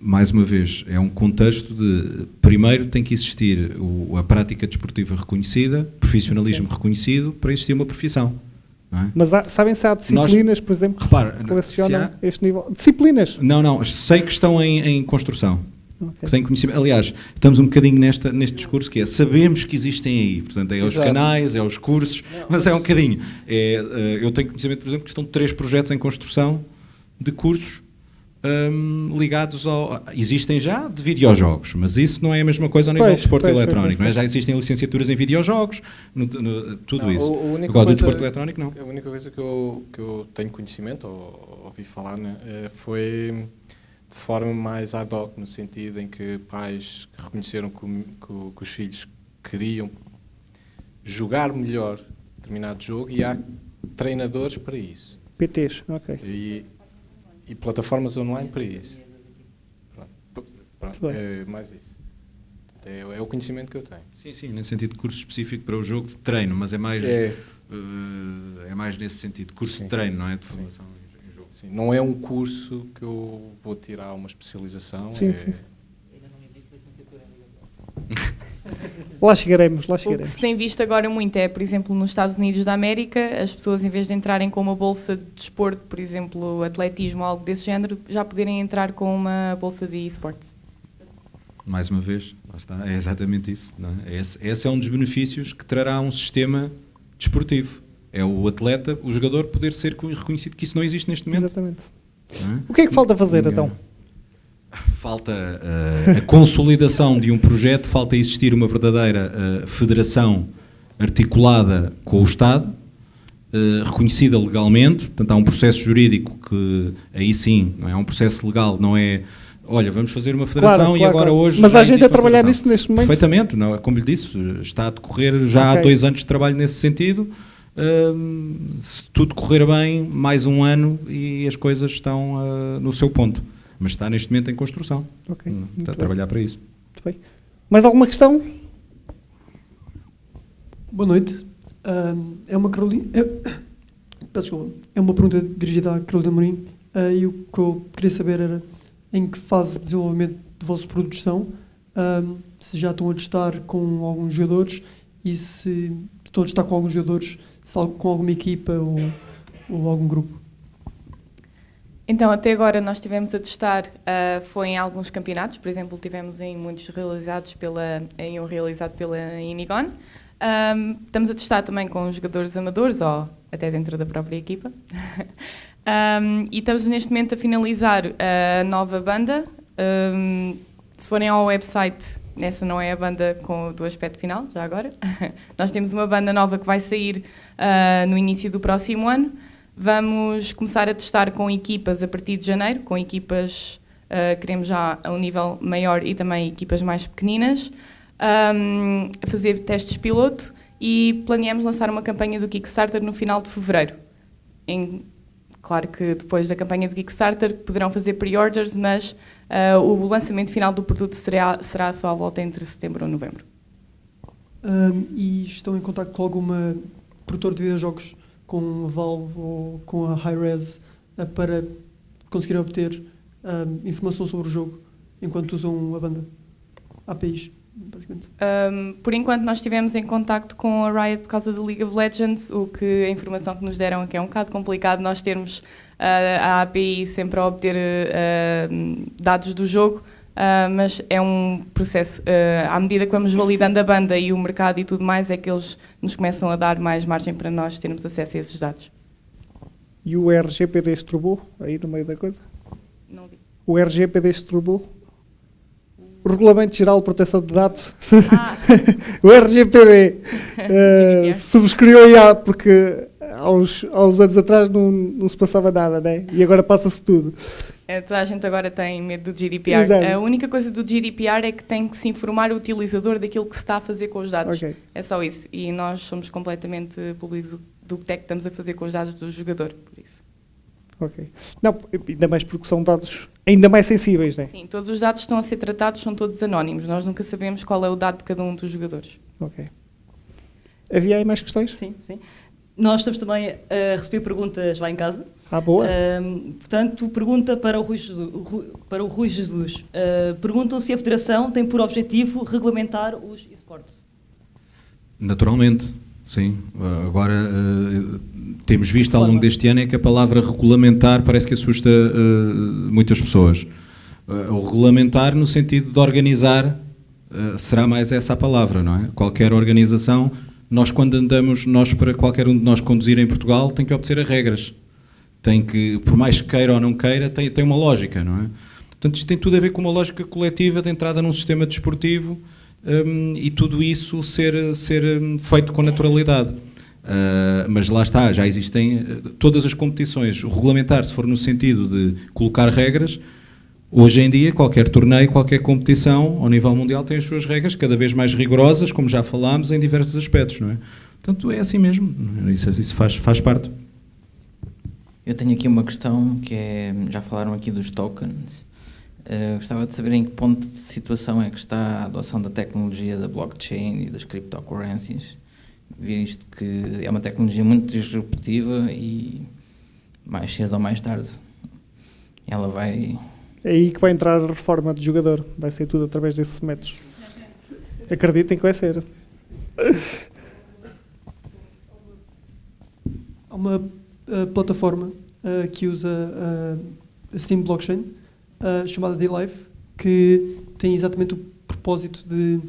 Mais uma vez, é um contexto de, primeiro tem que existir a prática desportiva reconhecida, profissionalismo reconhecido, para existir uma profissão. Não é? Mas sabem se há disciplinas, por exemplo, repara, que relacionam este nível? Disciplinas? Não, sei que estão em construção. Que têm conhecimento. Aliás, estamos um bocadinho neste discurso que é, sabemos que existem aí, portanto é os canais, é os cursos, mas é um bocadinho. Eu tenho conhecimento, por exemplo, que estão 3 projetos em construção de cursos ligados ao... Existem já de videojogos, mas isso não é a mesma coisa ao nível de desporto eletrónico. Não é? Já existem licenciaturas em videojogos, tudo isso. Agora, do desporto eletrónico, não. A única coisa que eu tenho conhecimento, ou ouvi falar, né, foi de forma mais ad hoc, no sentido em que pais reconheceram que os filhos queriam jogar melhor determinado jogo e há treinadores para isso. PTs, ok. E plataformas online para isso. Pronto, é mais isso. É o conhecimento que eu tenho. Sim, nesse sentido de curso específico para o jogo de treino, mas é mais nesse sentido, curso de treino, não é? De formação em jogo. Sim, não é um curso que eu vou tirar uma especialização. Sim. Lá chegaremos. O que se tem visto agora muito é, por exemplo, nos Estados Unidos da América, as pessoas, em vez de entrarem com uma bolsa de desporto, por exemplo, atletismo ou algo desse género, já poderem entrar com uma bolsa de esportes. Mais uma vez, lá está, é exatamente isso. Não é? Esse é um dos benefícios que trará um sistema desportivo. É o atleta, o jogador, poder ser reconhecido, que isso não existe neste momento. Exatamente. Não é? O que é que falta fazer, então? Falta a consolidação de um projeto, falta existir uma verdadeira federação articulada com o Estado, reconhecida legalmente. Portanto, há um processo jurídico que, aí sim, não é um processo legal, não é, olha, vamos fazer uma federação e agora hoje... Mas há gente a trabalhar nisso neste momento? Perfeitamente, não, como lhe disse, está a decorrer já há 2 anos de trabalho nesse sentido. Se tudo correr bem, mais um ano e as coisas estão no seu ponto. Mas está neste momento em construção. Está a trabalhar para isso. Muito bem. Mais alguma questão? Boa noite. É uma Carolina. Peço desculpa. É uma pergunta dirigida à Carolina Amorim. E o que eu queria saber era em que fase de desenvolvimento de vossa produção, se já estão a testar com alguns jogadores e se estão a testar com alguns jogadores, com alguma equipa ou algum grupo. Então, até agora nós estivemos a testar, foi em alguns campeonatos, por exemplo, tivemos em muitos realizados em um realizado pela Inigon. Estamos a testar também com jogadores amadores, ou até dentro da própria equipa. E estamos neste momento a finalizar a nova banda. Se forem ao website, essa não é a banda do aspecto final, já agora. Nós temos uma banda nova que vai sair no início do próximo ano. Vamos começar a testar com equipas a partir de janeiro, com equipas, queremos já a um nível maior e também equipas mais pequeninas, a fazer testes piloto e planeamos lançar uma campanha do Kickstarter no final de fevereiro. Claro que depois da campanha do Kickstarter poderão fazer pre-orders, mas o lançamento final do produto será só à volta entre setembro ou novembro. E estão em contacto com alguma produtora de videojogos, com a Valve ou com a Hi-Rez, para conseguir obter informação sobre o jogo enquanto usam a banda? APIs, basicamente. Por enquanto nós estivemos em contacto com a Riot por causa do League of Legends, a informação que nos deram é que é um bocado complicado nós termos a API sempre a obter dados do jogo, mas é um processo. À medida que vamos validando a banda e o mercado e tudo mais, é que eles nos começam a dar mais margem para nós termos acesso a esses dados. E o RGPD estrubou aí no meio da coisa? Não vi. O RGPD estrubou? O Regulamento Geral de Proteção de Dados? O RGPD subscreveu porque há uns anos atrás não se passava nada, né? E agora passa-se tudo. Toda a gente agora tem medo do GDPR. Exato. A única coisa do GDPR é que tem que se informar o utilizador daquilo que se está a fazer com os dados. Okay. É só isso. E nós somos completamente públicos do que é que estamos a fazer com os dados do jogador. Por isso. Ok. Não, ainda mais porque são dados ainda mais sensíveis, não é? Sim, todos os dados que estão a ser tratados são todos anónimos. Nós nunca sabemos qual é o dado de cada um dos jogadores. Ok. Havia aí mais questões? Sim. Nós estamos também a receber perguntas lá em casa. Boa. Portanto, pergunta para o Rui Jesus. Perguntam se a Federação tem por objetivo regulamentar os esportes. Naturalmente, sim. Agora, temos visto ao longo deste ano é que a palavra regulamentar parece que assusta muitas pessoas. O regulamentar no sentido de organizar será mais essa a palavra, não é? Qualquer organização, para qualquer um de nós conduzir em Portugal, tem que obedecer a regras. Tem que, por mais que queira ou não queira, tem uma lógica, não é? Portanto, isto tem tudo a ver com uma lógica coletiva de entrada num sistema desportivo e tudo isso ser feito com naturalidade. Mas lá está, já existem todas as competições. O regulamentar, se for no sentido de colocar regras, hoje em dia qualquer torneio, qualquer competição ao nível mundial tem as suas regras cada vez mais rigorosas, como já falámos, em diversos aspectos, não é? Portanto, é assim mesmo, isso faz parte. Eu tenho aqui uma questão que é, já falaram aqui dos tokens. Gostava de saber em que ponto de situação é que está a adoção da tecnologia da blockchain e das cryptocurrencies, visto que é uma tecnologia muito disruptiva e mais cedo ou mais tarde ela vai... É aí que vai entrar a reforma de jogador, vai ser tudo através desses métodos. Acreditem que vai ser. Há uma plataforma que usa a Steam Blockchain, chamada D-Live, que tem exatamente o propósito de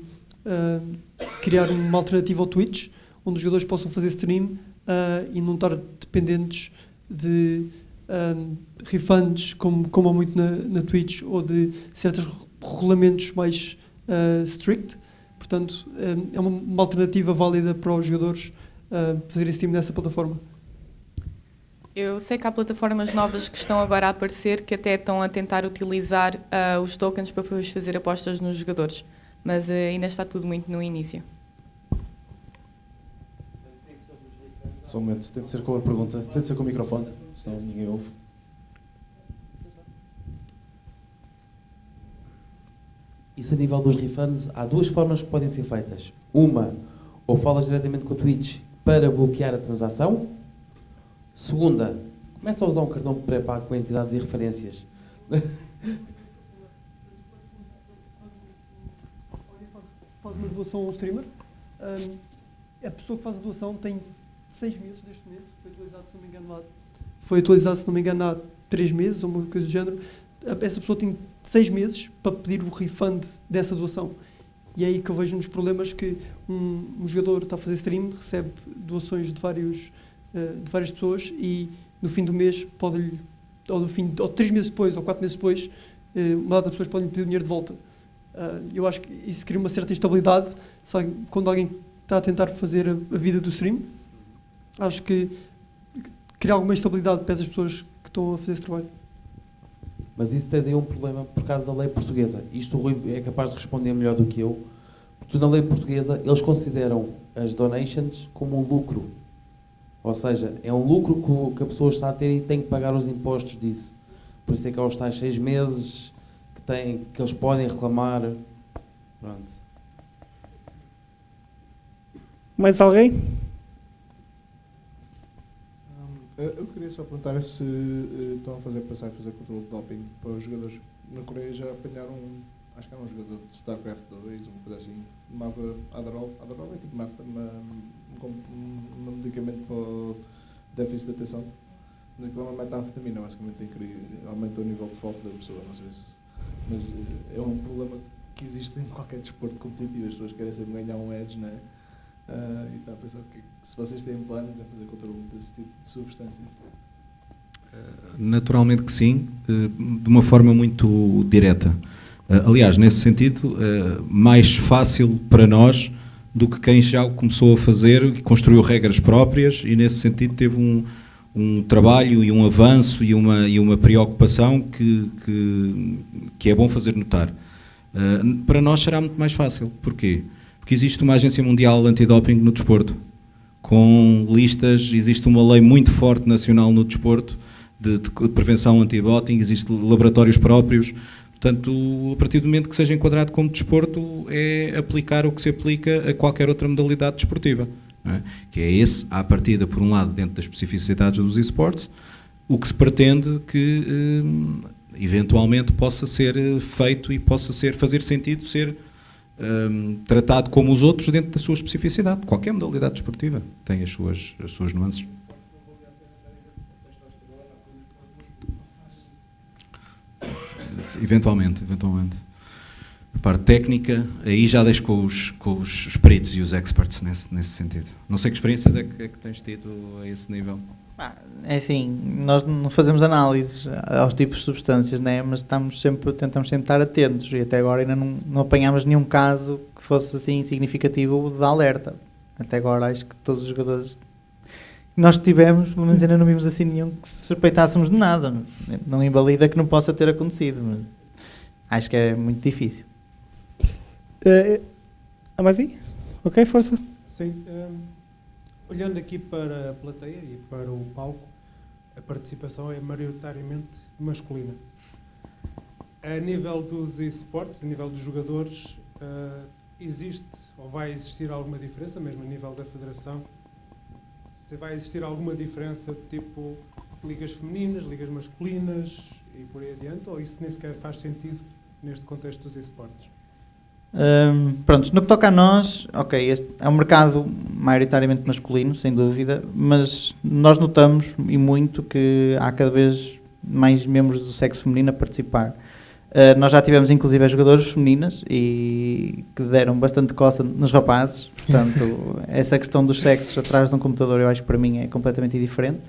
criar uma alternativa ao Twitch, onde os jogadores possam fazer stream e não estar dependentes de refunds, como há muito na Twitch, ou de certos regulamentos mais strict. Portanto, é uma alternativa válida para os jogadores fazerem stream nessa plataforma. Eu sei que há plataformas novas que estão agora a aparecer que até estão a tentar utilizar os tokens para depois fazer apostas nos jogadores, mas ainda está tudo muito no início. Só um momento, tem de ser com a pergunta, tem de ser com o microfone, senão ninguém ouve. Isso a nível dos refunds, há duas formas que podem ser feitas. Uma, ou falas diretamente com a Twitch para bloquear a transação. Segunda, começa a usar um cartão pré-pago com entidades e referências. Faz uma doação ao streamer. A pessoa que faz a doação tem 6 meses neste momento. Foi atualizado, se não me engano, há 3 meses ou uma coisa do género. Essa pessoa tem 6 meses para pedir o refund dessa doação. E é aí que eu vejo uns problemas que um jogador está a fazer stream, recebe doações de várias pessoas e no fim do mês pode-lhe, ou 3 meses depois ou 4 meses depois, uma data de pessoas podem pedir o dinheiro de volta. Eu acho que isso cria uma certa instabilidade, sabe, quando alguém está a tentar fazer a vida do stream. Acho que cria alguma instabilidade para as pessoas que estão a fazer esse trabalho. Mas isso tem um problema por causa da lei portuguesa. Isto o Rui é capaz de responder melhor do que eu. Porque na lei portuguesa eles consideram as donations como um lucro. Ou seja, é um lucro que a pessoa está a ter e tem que pagar os impostos disso. Por isso é que há os tais 6 meses que eles podem reclamar. Pronto. Mais alguém? Eu queria só perguntar se estão a fazer controle de doping para os jogadores. Na Coreia já apanharam, acho que era um jogador de StarCraft 2, uma coisa assim, tomava Adderall. Adderall é tipo um medicamento para o déficit de atenção. Mas aquilo é uma metanfetamina, basicamente aumenta o nível de foco da pessoa, não sei se... Mas é um problema que existe em qualquer desporto competitivo, as pessoas querem sempre ganhar um edge, não é? E está a pensar que se vocês têm planos em fazer controle desse tipo de substância? Naturalmente que sim, de uma forma muito direta. Aliás, nesse sentido, mais fácil para nós do que quem já começou a fazer e construiu regras próprias e nesse sentido teve um trabalho e um avanço e uma preocupação que é bom fazer notar. Para nós será muito mais fácil. Porquê? Porque existe uma agência mundial antidoping no desporto, com listas, existe uma lei muito forte nacional no desporto de prevenção antidoping, existem laboratórios próprios. Portanto, a partir do momento que seja enquadrado como desporto, é aplicar o que se aplica a qualquer outra modalidade desportiva. não é? Que é esse, à partida, por um lado, dentro das especificidades dos esportes, o que se pretende que eventualmente possa ser feito e possa fazer sentido ser tratado como os outros dentro da sua especificidade. Qualquer modalidade desportiva tem as suas nuances. Eventualmente. A parte técnica, aí já deixo com os peritos e os experts nesse sentido. Não sei que experiências é que tens tido a esse nível. É assim, nós não fazemos análises aos tipos de substâncias, né? Mas tentamos sempre estar atentos e até agora ainda não apanhámos nenhum caso que fosse assim significativo de alerta. Até agora acho que todos os jogadores que nós tivemos, pelo menos ainda não vimos assim nenhum que suspeitássemos de nada. Não invalida que não possa ter acontecido, mas acho que é muito difícil. Amazim? Ok, força. Sim. Olhando aqui para a plateia e para o palco, a participação é maioritariamente masculina. A nível dos esportes, a nível dos jogadores, existe ou vai existir alguma diferença, mesmo a nível da federação? Se vai existir alguma diferença, tipo ligas femininas, ligas masculinas e por aí adiante, ou isso nem sequer faz sentido neste contexto dos esportes? Pronto, no que toca a nós, ok, este é um mercado maioritariamente masculino, sem dúvida, mas nós notamos e muito que há cada vez mais membros do sexo feminino a participar. Nós já tivemos inclusive jogadoras femininas e que deram bastante coça nos rapazes, portanto essa questão dos sexos atrás de um computador eu acho que para mim é completamente diferente.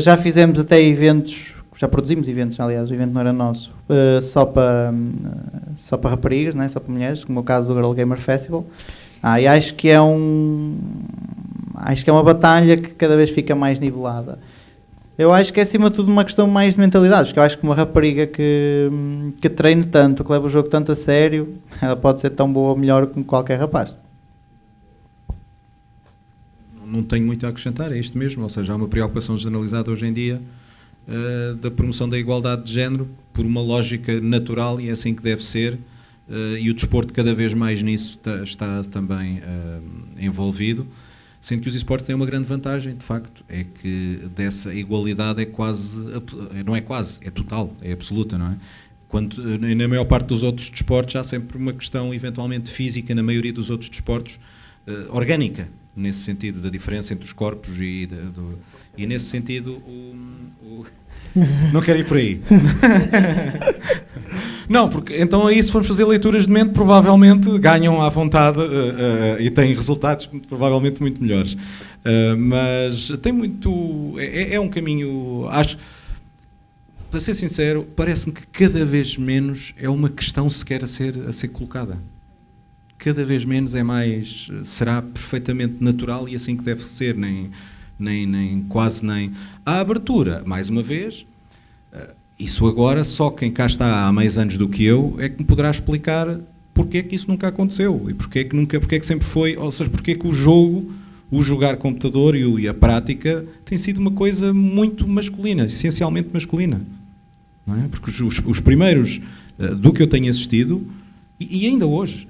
Já fizemos até eventos, já produzimos eventos, aliás, o evento não era nosso, só para raparigas, né? Só para mulheres, como é o caso do Girl Gamer Festival. E acho que é uma batalha que cada vez fica mais nivelada. Eu acho que é acima de tudo uma questão mais de mentalidade, porque eu acho que uma rapariga que treine tanto, que leva o jogo tanto a sério, ela pode ser tão boa ou melhor como qualquer rapaz. Não tenho muito a acrescentar, é isto mesmo, ou seja, há uma preocupação generalizada hoje em dia da promoção da igualdade de género por uma lógica natural e é assim que deve ser, e o desporto cada vez mais nisso está também envolvido, sendo que os esportes têm uma grande vantagem, de facto, é que dessa igualdade é quase, não é quase, é total, é absoluta, não é? Quando na maior parte dos outros desportos há sempre uma questão eventualmente física, na maioria dos outros desportos, orgânica, nesse sentido da diferença entre os corpos e nesse sentido não quero ir por aí. Não, porque então aí se formos fazer leituras de mente provavelmente ganham à vontade e têm resultados provavelmente muito melhores, mas tem muito, é um caminho, acho, para ser sincero, parece-me que cada vez menos é uma questão sequer a ser colocada. Cada vez menos é mais, será perfeitamente natural e assim que deve ser, quase nem. A abertura, mais uma vez, isso agora só quem cá está há mais anos do que eu é que me poderá explicar porque é que isso nunca aconteceu e porque é que sempre foi, ou seja, porque é que o jogar computador e a prática tem sido uma coisa muito masculina, essencialmente masculina. Não é? Porque os primeiros do que eu tenho assistido, e ainda hoje,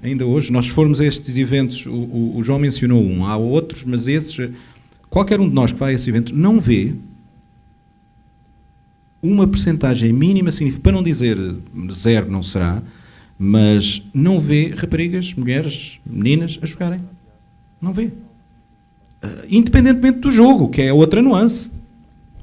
nós formos a estes eventos, o João mencionou um, há outros, mas esses, qualquer um de nós que vai a esses eventos não vê uma percentagem mínima, para não dizer zero não será, mas não vê raparigas, mulheres, meninas a jogarem. Não vê. Independentemente do jogo, que é outra nuance.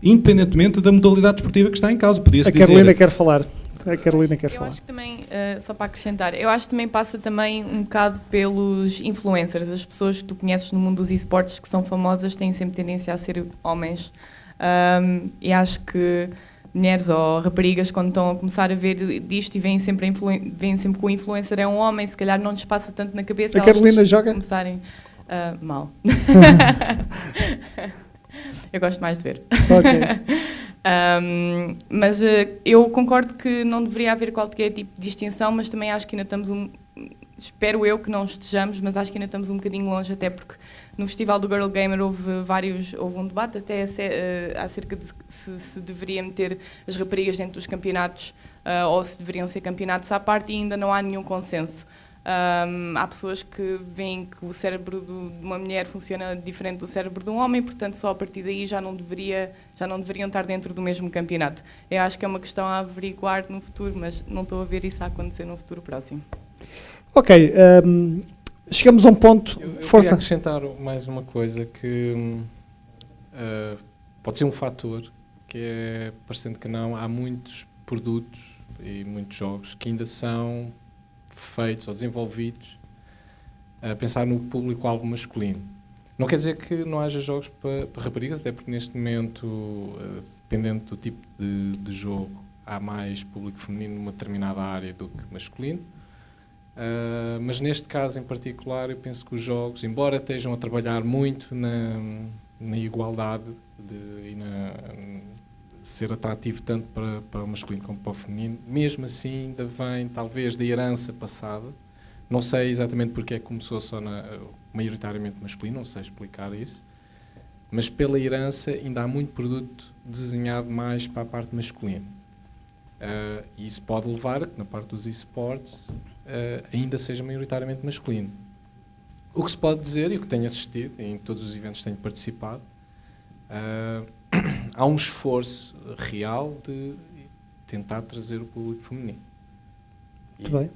Independentemente da modalidade desportiva que está em causa. Podia-se dizer... Carolina quer falar. A Carolina quer falar. Eu acho que também, só para acrescentar, eu acho que também passa também um bocado pelos influencers, as pessoas que tu conheces no mundo dos esportes que são famosas têm sempre tendência a ser homens. E acho que mulheres ou raparigas, quando estão a começar a ver disto e veem sempre que o influencer é um homem, se calhar não lhes passa tanto na cabeça. A Carolina joga? Começarem mal. Eu gosto mais de ver. Ok. Mas eu concordo que não deveria haver qualquer tipo de distinção, mas também acho que ainda estamos espero eu que não estejamos, mas acho que ainda estamos um bocadinho longe, até porque no Festival do Girl Gamer houve um debate até acerca de se deveria meter as raparigas dentro dos campeonatos ou se deveriam ser campeonatos à parte e ainda não há nenhum consenso. Há pessoas que veem que o cérebro de uma mulher funciona diferente do cérebro de um homem, portanto só a partir daí já não deveriam estar dentro do mesmo campeonato. Eu acho que é uma questão a averiguar no futuro, mas não estou a ver isso a acontecer no futuro próximo. Ok, chegamos a um ponto. Eu Força. queria acrescentar mais uma coisa que pode ser um fator, que é, parecendo que não, há muitos produtos e muitos jogos que ainda são feitos ou desenvolvidos a pensar no público-alvo masculino. Não quer dizer que não haja jogos para raparigas, até porque neste momento, dependendo do tipo de jogo, há mais público feminino numa determinada área do que masculino. Mas neste caso em particular, eu penso que os jogos, embora estejam a trabalhar muito na igualdade e na ser atrativo tanto para o masculino como para o feminino, mesmo assim ainda vem talvez da herança passada. Não sei exatamente porque é que começou só maioritariamente masculino, não sei explicar isso, mas pela herança ainda há muito produto desenhado mais para a parte masculina. E isso pode levar a que na parte dos esportes ainda seja maioritariamente masculino. O que se pode dizer, e o que tenho assistido, em todos os eventos que tenho participado, há um esforço real de tentar trazer o público feminino. Muito bem.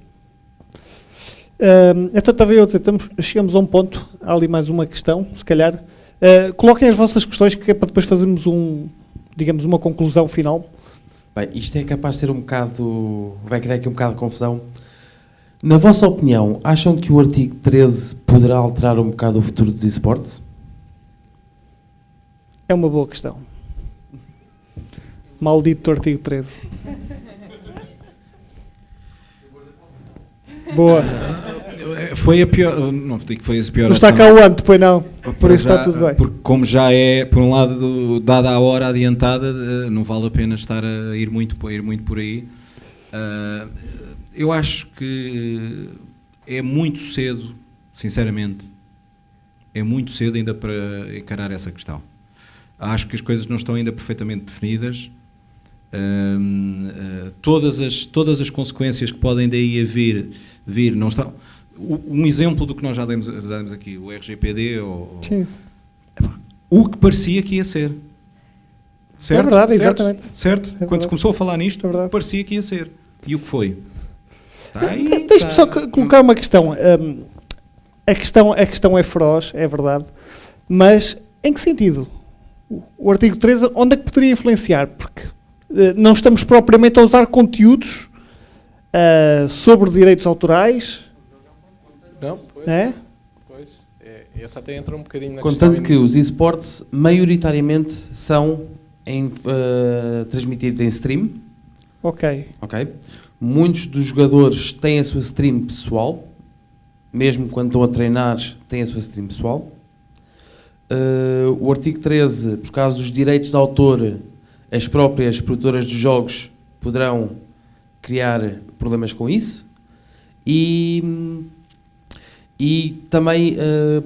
Então estava eu a dizer, chegamos a um ponto, há ali mais uma questão, se calhar. Coloquem as vossas questões, que é para depois fazermos uma conclusão final. Bem, isto é capaz de ser vai criar aqui um bocado de confusão. Na vossa opinião, acham que o artigo 13 poderá alterar um bocado o futuro dos esportes? É uma boa questão. Maldito artigo 13. Boa. Foi a pior, não digo que foi a pior. Não está cá o ante, pois não. Por isso está tudo bem. Porque como já é, por um lado, dada a hora adiantada, não vale a pena estar a ir muito por aí. Eu acho que é muito cedo, sinceramente, é muito cedo ainda para encarar essa questão. Acho que as coisas não estão ainda perfeitamente definidas. Todas as consequências que podem daí vir não estão. Um exemplo do que nós já demos aqui, o RGPD, o que parecia que ia ser. Certo? É verdade, certo? exatamente. Certo? É verdade. Quando se começou a falar nisto, parecia que ia ser. E o que foi? Deixe-me só colocar uma questão. A questão é feroz, é verdade, mas em que sentido? O artigo 13, onde é que poderia influenciar? Porque não estamos propriamente a usar conteúdos sobre direitos autorais. Não, pois. É? Pois. Essa até entra um bocadinho na Contanto questão que os esportes maioritariamente são transmitidos em stream. Ok. Muitos dos jogadores têm a sua stream pessoal, mesmo quando estão a treinar, têm a sua stream pessoal. O artigo 13, por causa dos direitos de autor, as próprias produtoras dos jogos poderão criar problemas com isso. E também,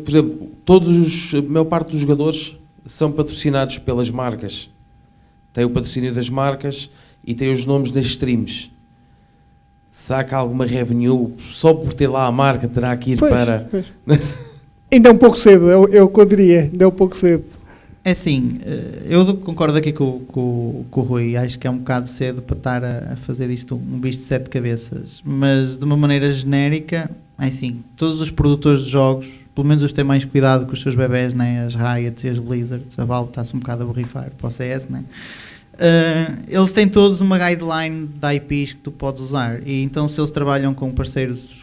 por exemplo, a maior parte dos jogadores são patrocinados pelas marcas. Tem o patrocínio das marcas e tem os nomes das streams. Será que há alguma revenue só por ter lá a marca terá que ir para... Pois. Ainda é um pouco cedo, é o que eu diria, ainda é um pouco cedo. É assim, eu concordo aqui com o Rui, acho que é um bocado cedo para estar a fazer disto um bicho de 7 cabeças, mas de uma maneira genérica, é assim, todos os produtores de jogos, pelo menos os que têm mais cuidado com os seus bebés, né, as Riots e as Blizzards, a Valve está-se um bocado a borrifar para o CS, né? Eles têm todos uma guideline de IPs que tu podes usar, e então se eles trabalham com parceiros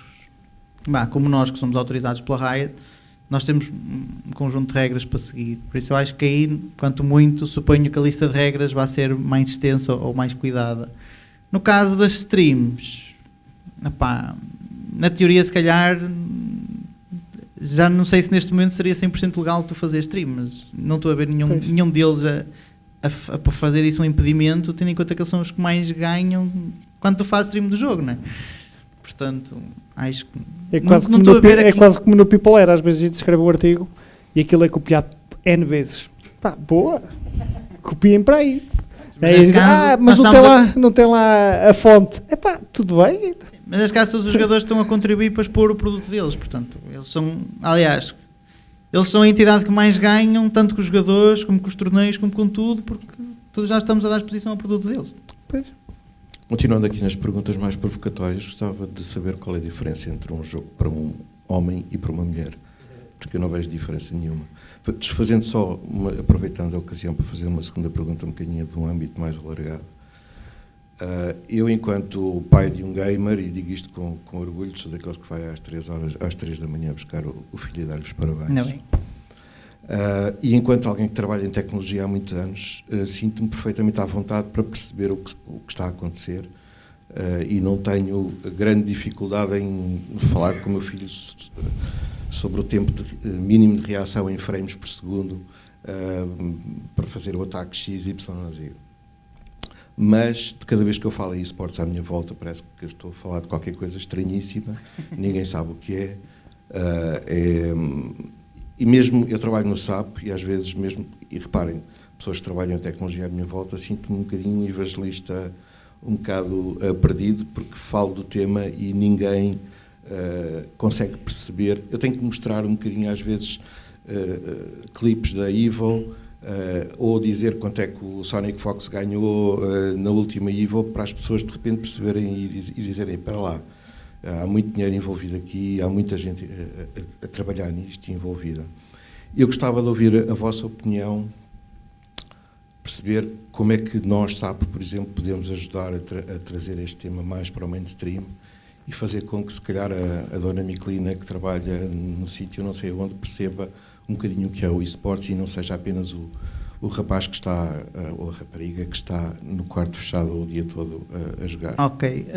como nós, que somos autorizados pela Riot, nós temos um conjunto de regras para seguir. Por isso eu acho que aí, quanto muito, suponho que a lista de regras vai ser mais extensa ou mais cuidada. No caso das streams, na teoria se calhar já não sei se neste momento seria 100% legal tu fazer stream, mas não estou a ver nenhum deles a fazer disso um impedimento, tendo em conta que eles são os que mais ganham quando tu fazes stream do jogo, não é? Portanto, acho que é quase como no People Era, às vezes a gente escreve um artigo e aquilo é copiado N vezes. Boa, copiem para aí. Mas não tem lá a fonte. Tudo bem. Mas neste caso todos os jogadores estão a contribuir para expor o produto deles, portanto, eles são, aliás, eles são a entidade que mais ganham, tanto com os jogadores, como com os torneios, como com tudo, porque todos já estamos a dar exposição ao produto deles. Pois. Continuando aqui nas perguntas mais provocatórias, gostava de saber qual é a diferença entre um jogo para um homem e para uma mulher, porque eu não vejo diferença nenhuma. Desfazendo só, aproveitando a ocasião para fazer uma segunda pergunta um bocadinho de um âmbito mais alargado. Eu, enquanto pai de um gamer, e digo isto com orgulho, sou daqueles que vai às 3 da manhã buscar o filho e dar-lhe os parabéns. Não é? E enquanto alguém que trabalha em tecnologia há muitos anos, sinto-me perfeitamente à vontade para perceber o que está a acontecer, e não tenho grande dificuldade em falar com o meu filho sobre o tempo mínimo de reação em frames por segundo para fazer o ataque X, Y ou Z. Mas, de cada vez que eu falo em esportes à minha volta, parece que eu estou a falar de qualquer coisa estranhíssima, ninguém sabe o que é. E mesmo, eu trabalho no SAP, e às vezes mesmo, e reparem, pessoas que trabalham em tecnologia à minha volta, sinto-me um bocadinho um evangelista, um bocado perdido, porque falo do tema e ninguém consegue perceber. Eu tenho que mostrar um bocadinho, às vezes, clipes da Evo, ou dizer quanto é que o Sonic Fox ganhou na última Evo, para as pessoas de repente perceberem e dizerem, para lá, há muito dinheiro envolvido aqui, há muita gente a trabalhar nisto envolvida. Eu gostava de ouvir a vossa opinião, perceber como é que nós, SAP, por exemplo, podemos ajudar a trazer este tema mais para o mainstream e fazer com que, se calhar, a dona Michelina, que trabalha no sítio não sei onde, perceba um bocadinho o que é o esportes e não seja apenas o rapaz que está, ou a rapariga que está no quarto fechado o dia todo a jogar. Ok.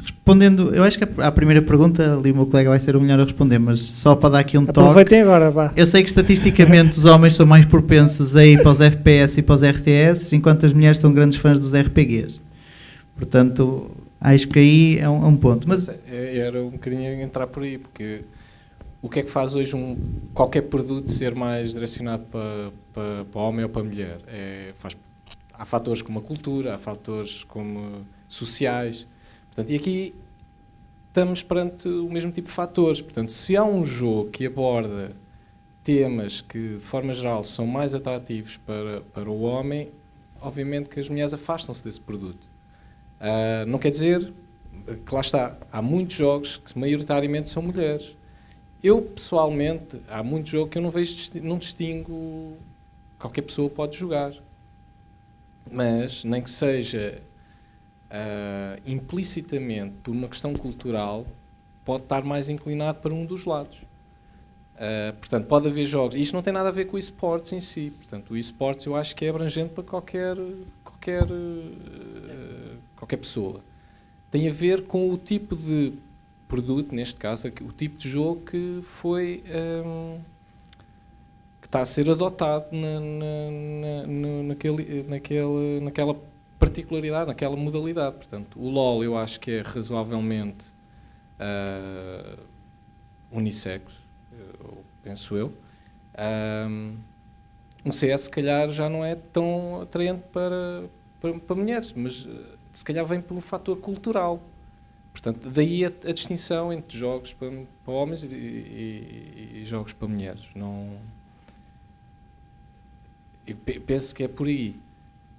Respondendo, eu acho que a primeira pergunta, ali o meu colega vai ser o melhor a responder, mas só para dar aqui um toque. Aproveitem agora, vá. Eu sei que estatisticamente os homens são mais propensos a ir para os FPS e para os RTS, enquanto as mulheres são grandes fãs dos RPGs. Portanto, acho que aí é um ponto. Mas era um bocadinho entrar por aí, porque o que é que faz hoje qualquer produto ser mais direcionado para homem ou para mulher? Há fatores como a cultura, há fatores como sociais. Portanto, e aqui estamos perante o mesmo tipo de fatores. Portanto, se há um jogo que aborda temas que, de forma geral, são mais atrativos para o homem, obviamente que as mulheres afastam-se desse produto. Não quer dizer que, lá está, há muitos jogos que maioritariamente são mulheres. Eu, pessoalmente, há muito jogo que eu não distingo, qualquer pessoa pode jogar, mas nem que seja implicitamente por uma questão cultural, pode estar mais inclinado para um dos lados. Portanto, pode haver jogos, isto não tem nada a ver com o esportes em si, portanto, o esportes eu acho que é abrangente para qualquer pessoa. Tem a ver com o tipo de produto, neste caso, o tipo de jogo que foi que está a ser adotado naquela particularidade, naquela modalidade. Portanto, o LOL eu acho que é razoavelmente unissex, penso eu. Um CS se calhar já não é tão atraente para mulheres, mas se calhar vem pelo fator cultural. Portanto, daí a distinção entre jogos para homens e jogos para mulheres. Eu penso que é por aí.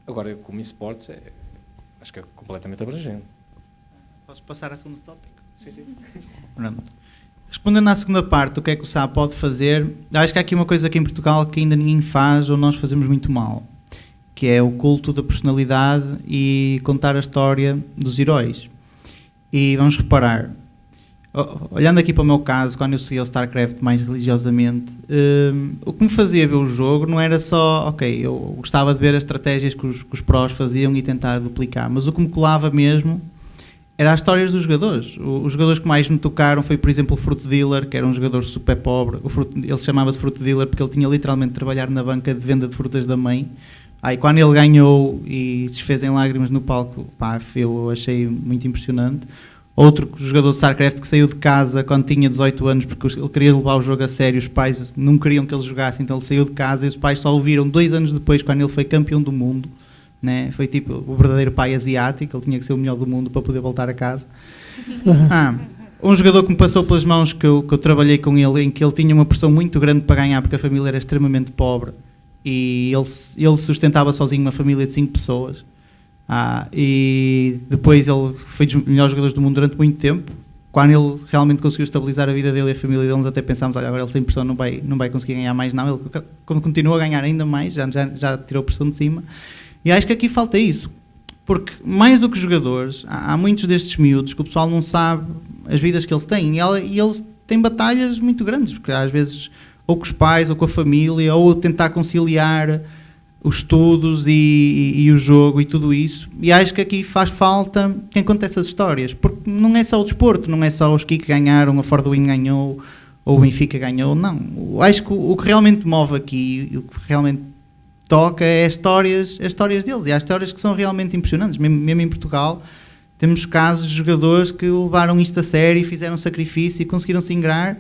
Agora, como esportes, acho que é completamente abrangente. Posso passar a segundo tópico? Sim. Pronto. Respondendo à segunda parte, o que é que o SAP pode fazer? Acho que há aqui uma coisa aqui em Portugal que ainda ninguém faz ou nós fazemos muito mal, que é o culto da personalidade e contar a história dos heróis. E vamos reparar, olhando aqui para o meu caso, quando eu seguia o StarCraft mais religiosamente, o que me fazia ver o jogo não era só, ok, eu gostava de ver as estratégias que os prós faziam e tentar duplicar, mas o que me colava mesmo era as histórias dos jogadores. Os jogadores que mais me tocaram foi, por exemplo, o Fruit Dealer, que era um jogador super pobre. Ele chamava-se Fruit Dealer porque ele tinha literalmente de trabalhar na banca de venda de frutas da mãe. Aí quando ele ganhou e se desfez em lágrimas no palco, pá, eu achei muito impressionante. Outro jogador de StarCraft que saiu de casa quando tinha 18 anos porque ele queria levar o jogo a sério, os pais não queriam que ele jogasse, então ele saiu de casa e os pais só o viram 2 anos depois, quando ele foi campeão do mundo né? Foi tipo o verdadeiro pai asiático, ele tinha que ser o melhor do mundo para poder voltar a casa. Um jogador que me passou pelas mãos, que eu trabalhei com ele, em que ele tinha uma pressão muito grande para ganhar, porque a família era extremamente pobre, e ele sustentava sozinho uma família de 5 pessoas. E depois ele foi dos melhores jogadores do mundo durante muito tempo. Quando ele realmente conseguiu estabilizar a vida dele e a família dele, nós até pensámos, olha, agora ele sem pressão não vai conseguir ganhar mais, não. Ele continua a ganhar ainda mais, já tirou pressão de cima. E acho que aqui falta isso, porque mais do que jogadores, há muitos destes miúdos que o pessoal não sabe as vidas que eles têm, e eles têm batalhas muito grandes, porque às vezes ou com os pais, ou com a família, ou tentar conciliar os estudos e o jogo e tudo isso. E acho que aqui faz falta quem conta essas histórias, porque não é só o desporto, não é só os Kik ganharam, a Ford Wing ganhou, ou o Benfica ganhou, não. Acho que o que realmente move aqui, o que realmente toca é as histórias deles, e há histórias que são realmente impressionantes. Mesmo em Portugal temos casos de jogadores que levaram isto a sério, fizeram sacrifício e conseguiram se ingrar.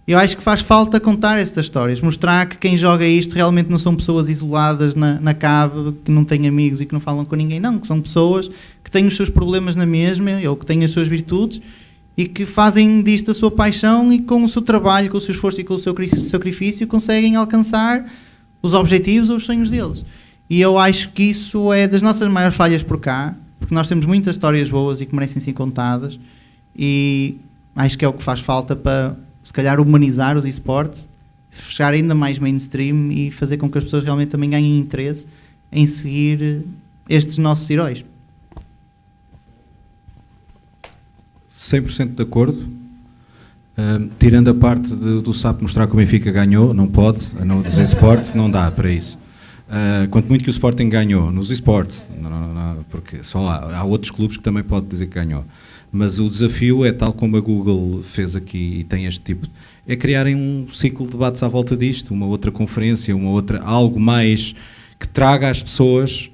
Eu acho que faz falta contar estas histórias, mostrar que quem joga isto realmente não são pessoas isoladas na cave, que não têm amigos e que não falam com ninguém, não, que são pessoas que têm os seus problemas na mesma, ou que têm as suas virtudes, e que fazem disto a sua paixão, e com o seu trabalho, com o seu esforço e com o seu sacrifício conseguem alcançar os objetivos ou os sonhos deles. E eu acho que isso é das nossas maiores falhas por cá, porque nós temos muitas histórias boas e que merecem ser contadas, e acho que é o que faz falta para, se calhar, humanizar os esportes, fechar ainda mais mainstream e fazer com que as pessoas realmente também ganhem interesse em seguir estes nossos heróis. 100% de acordo. Tirando a parte do SAP mostrar que o Benfica ganhou, não pode, não dos esportes, não dá para isso. Quanto muito que o Sporting ganhou nos esportes, não, porque só há outros clubes que também podem dizer que ganhou. Mas o desafio é, tal como a Google fez aqui e tem este tipo, é criarem um ciclo de debates à volta disto, uma outra conferência, algo mais que traga às pessoas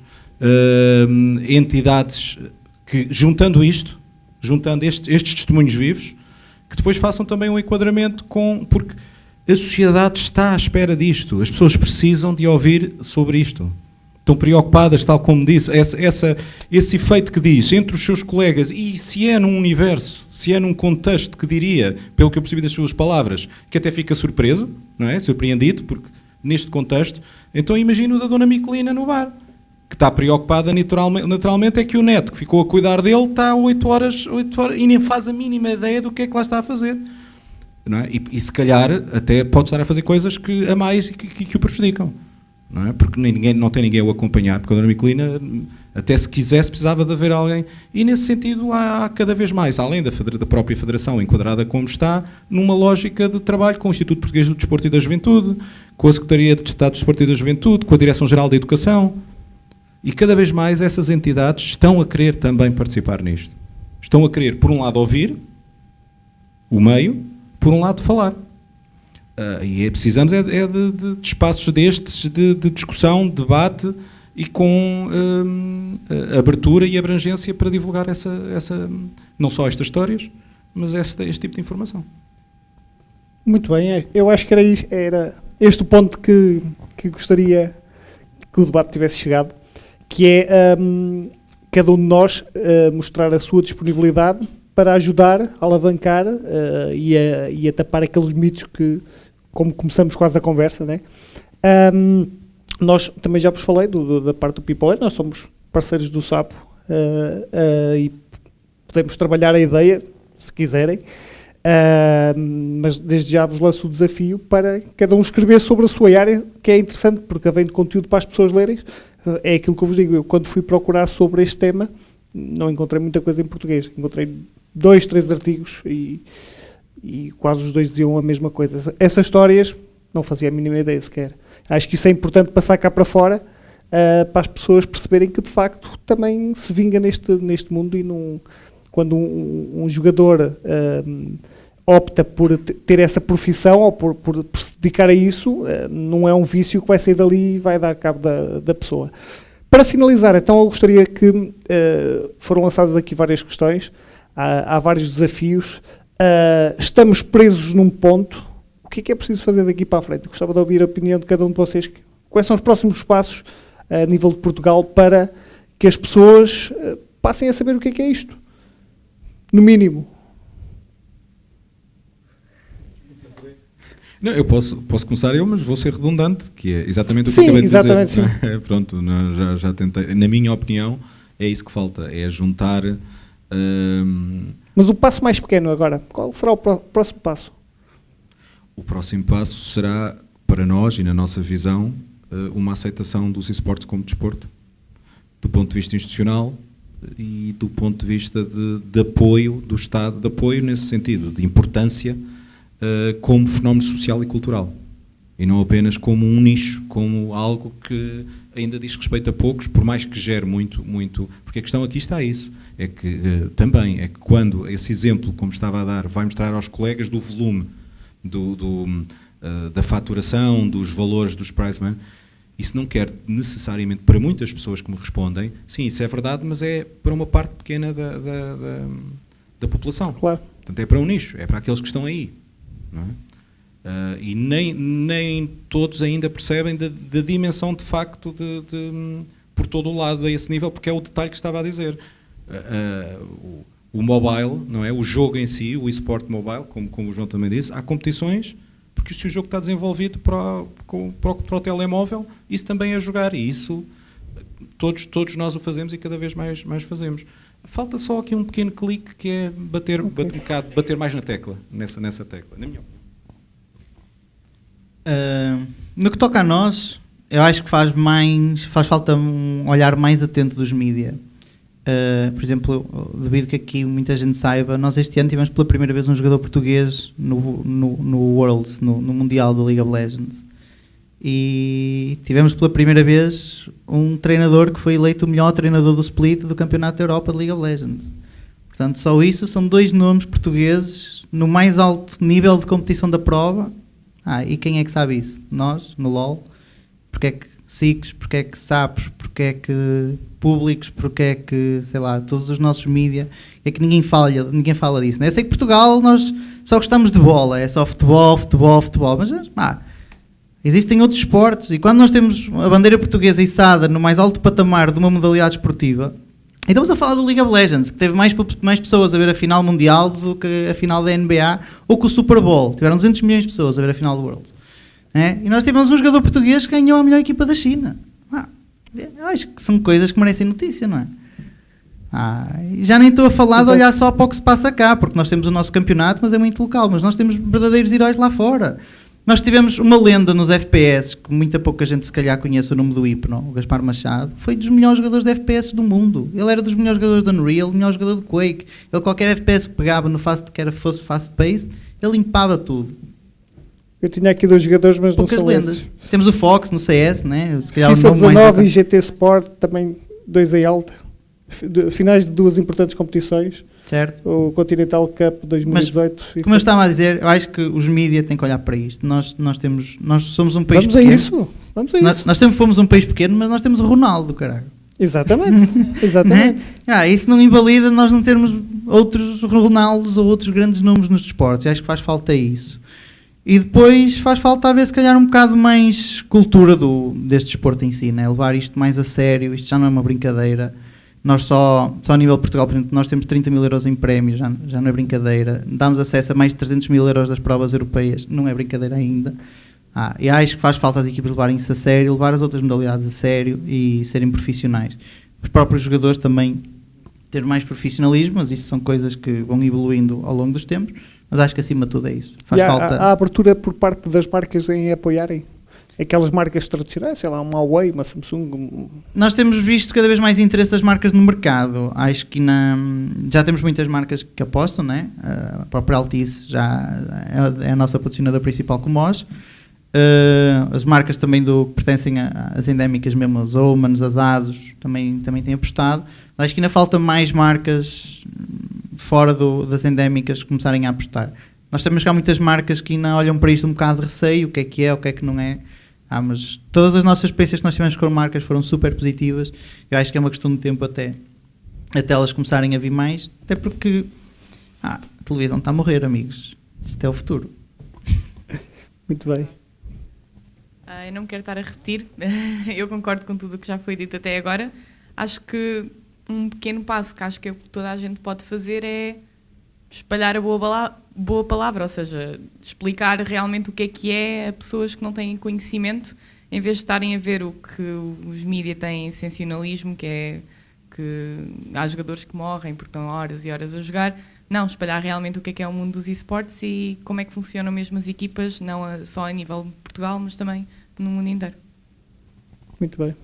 entidades que, juntando estes testemunhos vivos, que depois façam também um enquadramento porque a sociedade está à espera disto, as pessoas precisam de ouvir sobre isto. Estão preocupadas, tal como disse, esse efeito que diz entre os seus colegas, e se é num universo, se é num contexto que diria, pelo que eu percebi das suas palavras, que até fica surpreso, não é? Surpreendido, porque neste contexto, então imagino da dona Miquelina no bar, que está preocupada naturalmente é que o neto que ficou a cuidar dele está 8 horas e nem faz a mínima ideia do que é que lá está a fazer. Não é? E se calhar até pode estar a fazer coisas a mais que o prejudicam. Não é? Porque não tem ninguém a o acompanhar, porque a dona Miquelina, até se quisesse, precisava de haver alguém. E nesse sentido há cada vez mais, além da própria federação enquadrada como está, numa lógica de trabalho com o Instituto Português do Desporto e da Juventude, com a Secretaria de Estado do Desporto e da Juventude, com a Direção-Geral da Educação. E cada vez mais essas entidades estão a querer também participar nisto. Estão a querer, por um lado, ouvir o meio, por um lado, falar. E precisamos de espaços destes, de discussão, debate e com abertura e abrangência para divulgar não só estas histórias, mas este tipo de informação. Muito bem, eu acho que era este o ponto que gostaria que o debate tivesse chegado, que é cada um de nós mostrar a sua disponibilidade para ajudar a alavancar e a tapar aqueles mitos que, como começamos quase a conversa, né? Nós também já vos falei da parte do People, nós somos parceiros do Sapo e podemos trabalhar a ideia, se quiserem, mas desde já vos lanço o desafio para cada um escrever sobre a sua área, que é interessante, porque vem de conteúdo para as pessoas lerem. É aquilo que eu vos digo, eu quando fui procurar sobre este tema, não encontrei muita coisa em português, encontrei 2, 3 artigos e quase os dois diziam a mesma coisa. Essas histórias não fazia a mínima ideia sequer. Acho que isso é importante passar cá para fora, para as pessoas perceberem que de facto também se vinga neste mundo, e quando um jogador opta por ter essa profissão ou por se dedicar a isso, não é um vício que vai sair dali e vai dar cabo da pessoa. Para finalizar, então, eu gostaria que foram lançadas aqui várias questões, há vários desafios, estamos presos num ponto. O que é preciso fazer daqui para a frente? Eu gostava de ouvir a opinião de cada um de vocês. Quais são os próximos passos a nível de Portugal para que as pessoas passem a saber o que é isto. No mínimo. Não, eu posso começar eu, mas vou ser redundante, que é exatamente o que Sim, acabei de exatamente, dizer. sim. Pronto, já tentei. Na minha opinião, é isso que falta, é juntar... Mas o passo mais pequeno agora, qual será o próximo passo? O próximo passo será, para nós e na nossa visão, uma aceitação dos esportes como desporto, do ponto de vista institucional e do ponto de vista de apoio do Estado, de apoio nesse sentido, de importância como fenómeno social e cultural. E não apenas como um nicho, como algo que ainda diz respeito a poucos, por mais que gere muito, porque a questão aqui está isso, é que também, é que quando esse exemplo, como estava a dar, vai mostrar aos colegas do volume, da faturação, dos valores dos prize money, isso não quer necessariamente, para muitas pessoas que me respondem, sim, isso é verdade, mas é para uma parte pequena da população. Claro. Portanto, é para um nicho, é para aqueles que estão aí. Não é? E nem todos ainda percebem da dimensão de facto por todo o lado a esse nível, porque é o detalhe que estava a dizer. O mobile, não é? O jogo em si, o eSport mobile, como o João também disse, há competições, porque se o jogo está desenvolvido para o telemóvel, isso também é jogar, e isso todos nós o fazemos e cada vez mais fazemos. Falta só aqui um pequeno clique, que é bater mais na tecla, nessa tecla, na minha opinião. No que toca a nós, eu acho que faz falta um olhar mais atento dos mídia. Por exemplo, devido que aqui muita gente saiba, nós este ano tivemos pela primeira vez um jogador português no Worlds, no Mundial do League of Legends. E tivemos pela primeira vez um treinador que foi eleito o melhor treinador do split do Campeonato da Europa de League of Legends. Portanto, só isso são 2 nomes portugueses no mais alto nível de competição da prova. E quem é que sabe isso? Nós, no LoL. Porque é que SICs, porque é que SAPs, porque é que públicos, porque é que, sei lá, todos os nossos mídia, é que ninguém fala disso, né? Eu sei que Portugal nós só gostamos de bola, é só futebol, mas existem outros esportes, e quando nós temos a bandeira portuguesa içada no mais alto patamar de uma modalidade esportiva, e estamos a falar do League of Legends, que teve mais pessoas a ver a final mundial do que a final da NBA, ou que o Super Bowl, tiveram 200 milhões de pessoas a ver a final do World. E nós tivemos um jogador português que ganhou a melhor equipa da China. Eu acho que são coisas que merecem notícia, não é? Já nem estou a falar de olhar só para o que se passa cá, porque nós temos o nosso campeonato, mas é muito local, mas nós temos verdadeiros heróis lá fora. Nós tivemos uma lenda nos FPS, que muita pouca gente se calhar conhece o nome do Hypno, o Gaspar Machado, foi dos melhores jogadores de FPS do mundo. Ele era dos melhores jogadores de Unreal, o melhor jogador de Quake. Ele qualquer FPS que pegava no fosse fast-paced, ele limpava tudo. Eu tinha aqui 2 jogadores, mas poucas não são lendas. esses. Temos o Fox no CS, né? Se calhar FIFA o nome 19 e GT Sport, também 2 em alta. Finais de 2 importantes competições. Certo. O Continental Cup 2018. Mas, como eu estava a dizer, eu acho que os mídia têm que olhar para isto. Nós somos um país Vamos pequeno. a isso. Nós sempre fomos um país pequeno, mas nós temos o Ronaldo, caralho. Exatamente. Exatamente. Né? Isso não invalida nós não termos outros Ronaldos ou outros grandes nomes nos desportos. Eu acho que faz falta isso. E depois faz falta haver, se calhar, um bocado mais cultura deste desporto em si, né? Levar isto mais a sério. Isto já não é uma brincadeira. Nós só a nível de Portugal, por exemplo, nós temos 30 mil euros em prémios, já não é brincadeira. Damos acesso a mais de 300 mil euros das provas europeias, não é brincadeira ainda. E acho que faz falta as equipas levarem isso a sério, levar as outras modalidades a sério e serem profissionais. Os próprios jogadores também ter mais profissionalismo, mas isso são coisas que vão evoluindo ao longo dos tempos. Mas acho que acima de tudo é isso. Faz falta. Há abertura por parte das marcas em apoiarem aquelas marcas tradicionais, sei lá, uma Huawei, uma Samsung. Nós temos visto cada vez mais interesse das marcas no mercado. Acho que já temos muitas marcas que apostam, né? A própria Altice já é a nossa patrocinadora principal como nós. As marcas também que pertencem às endémicas mesmo, as Omans, as Asus, também têm apostado. Acho que ainda falta mais marcas fora das endémicas começarem a apostar. Nós sabemos que há muitas marcas que ainda olham para isto um bocado de receio, o que é, o que não é. Mas todas as nossas experiências que nós tivemos com marcas foram super positivas. Eu acho que é uma questão de tempo até elas começarem a vir mais, até porque a televisão está a morrer, amigos. Isto é o futuro. Muito bem. Eu não me quero estar a repetir, eu concordo com tudo o que já foi dito até agora. acho que um pequeno passo que acho que toda a gente pode fazer é espalhar a boa palavra, ou seja, explicar realmente o que é a pessoas que não têm conhecimento, em vez de estarem a ver o que os mídias têm sensacionalismo, que é que há jogadores que morrem porque estão horas e horas a jogar. Não, espalhar realmente o que é o mundo dos esportes e como é que funcionam mesmo as equipas, não só a nível de Portugal, mas também no mundo inteiro. Muito bem.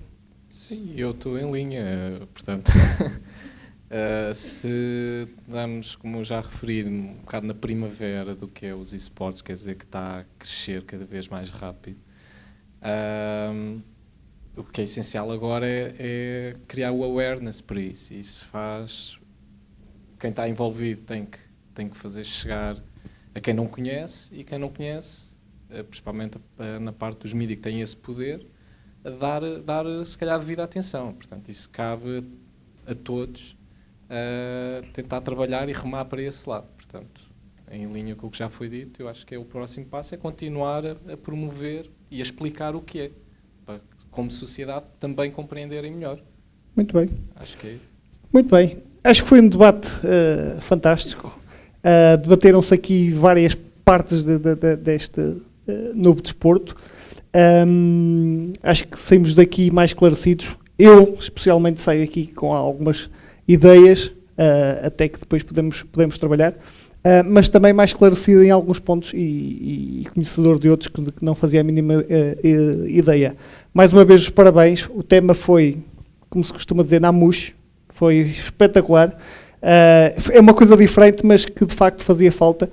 Sim, eu estou em linha, portanto, se damos, como eu já referi, um bocado na primavera do que é os esportes, quer dizer que está a crescer cada vez mais rápido. O que é essencial agora é criar o awareness para isso. Isso faz... Quem está envolvido tem que fazer chegar a quem não conhece, e quem não conhece, principalmente na parte dos mídias que têm esse poder, a dar se calhar devida atenção. Portanto, isso cabe a todos tentar trabalhar e remar para esse lado. Portanto, em linha com o que já foi dito, eu acho que o próximo passo é continuar a promover e a explicar o que é, para como sociedade também compreenderem melhor. Muito bem. Acho que é isso. Muito bem. Acho que foi um debate fantástico. Debateram-se aqui várias partes deste novo desporto. Acho que saímos daqui mais esclarecidos. Eu, especialmente, saio aqui com algumas ideias, até que depois podemos trabalhar, mas também mais esclarecido em alguns pontos e conhecedor de outros que não fazia a mínima ideia. Mais uma vez, os parabéns. O tema foi, como se costuma dizer, na mousse. Foi espetacular. É uma coisa diferente, mas que de facto fazia falta.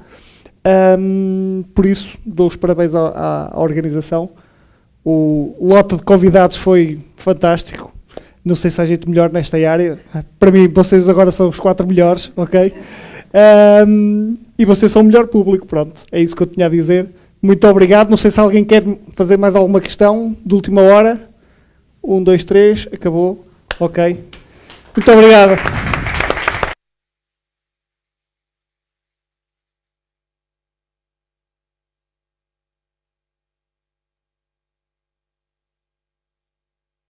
Por isso, dou os parabéns à organização. O lote de convidados foi fantástico. Não sei se há gente melhor nesta área. Para mim, vocês agora são os 4 melhores, ok? E vocês são o melhor público, pronto. É isso que eu tinha a dizer. Muito obrigado. Não sei se alguém quer fazer mais alguma questão de última hora. 1, 2, 3, acabou. Ok. Muito obrigado.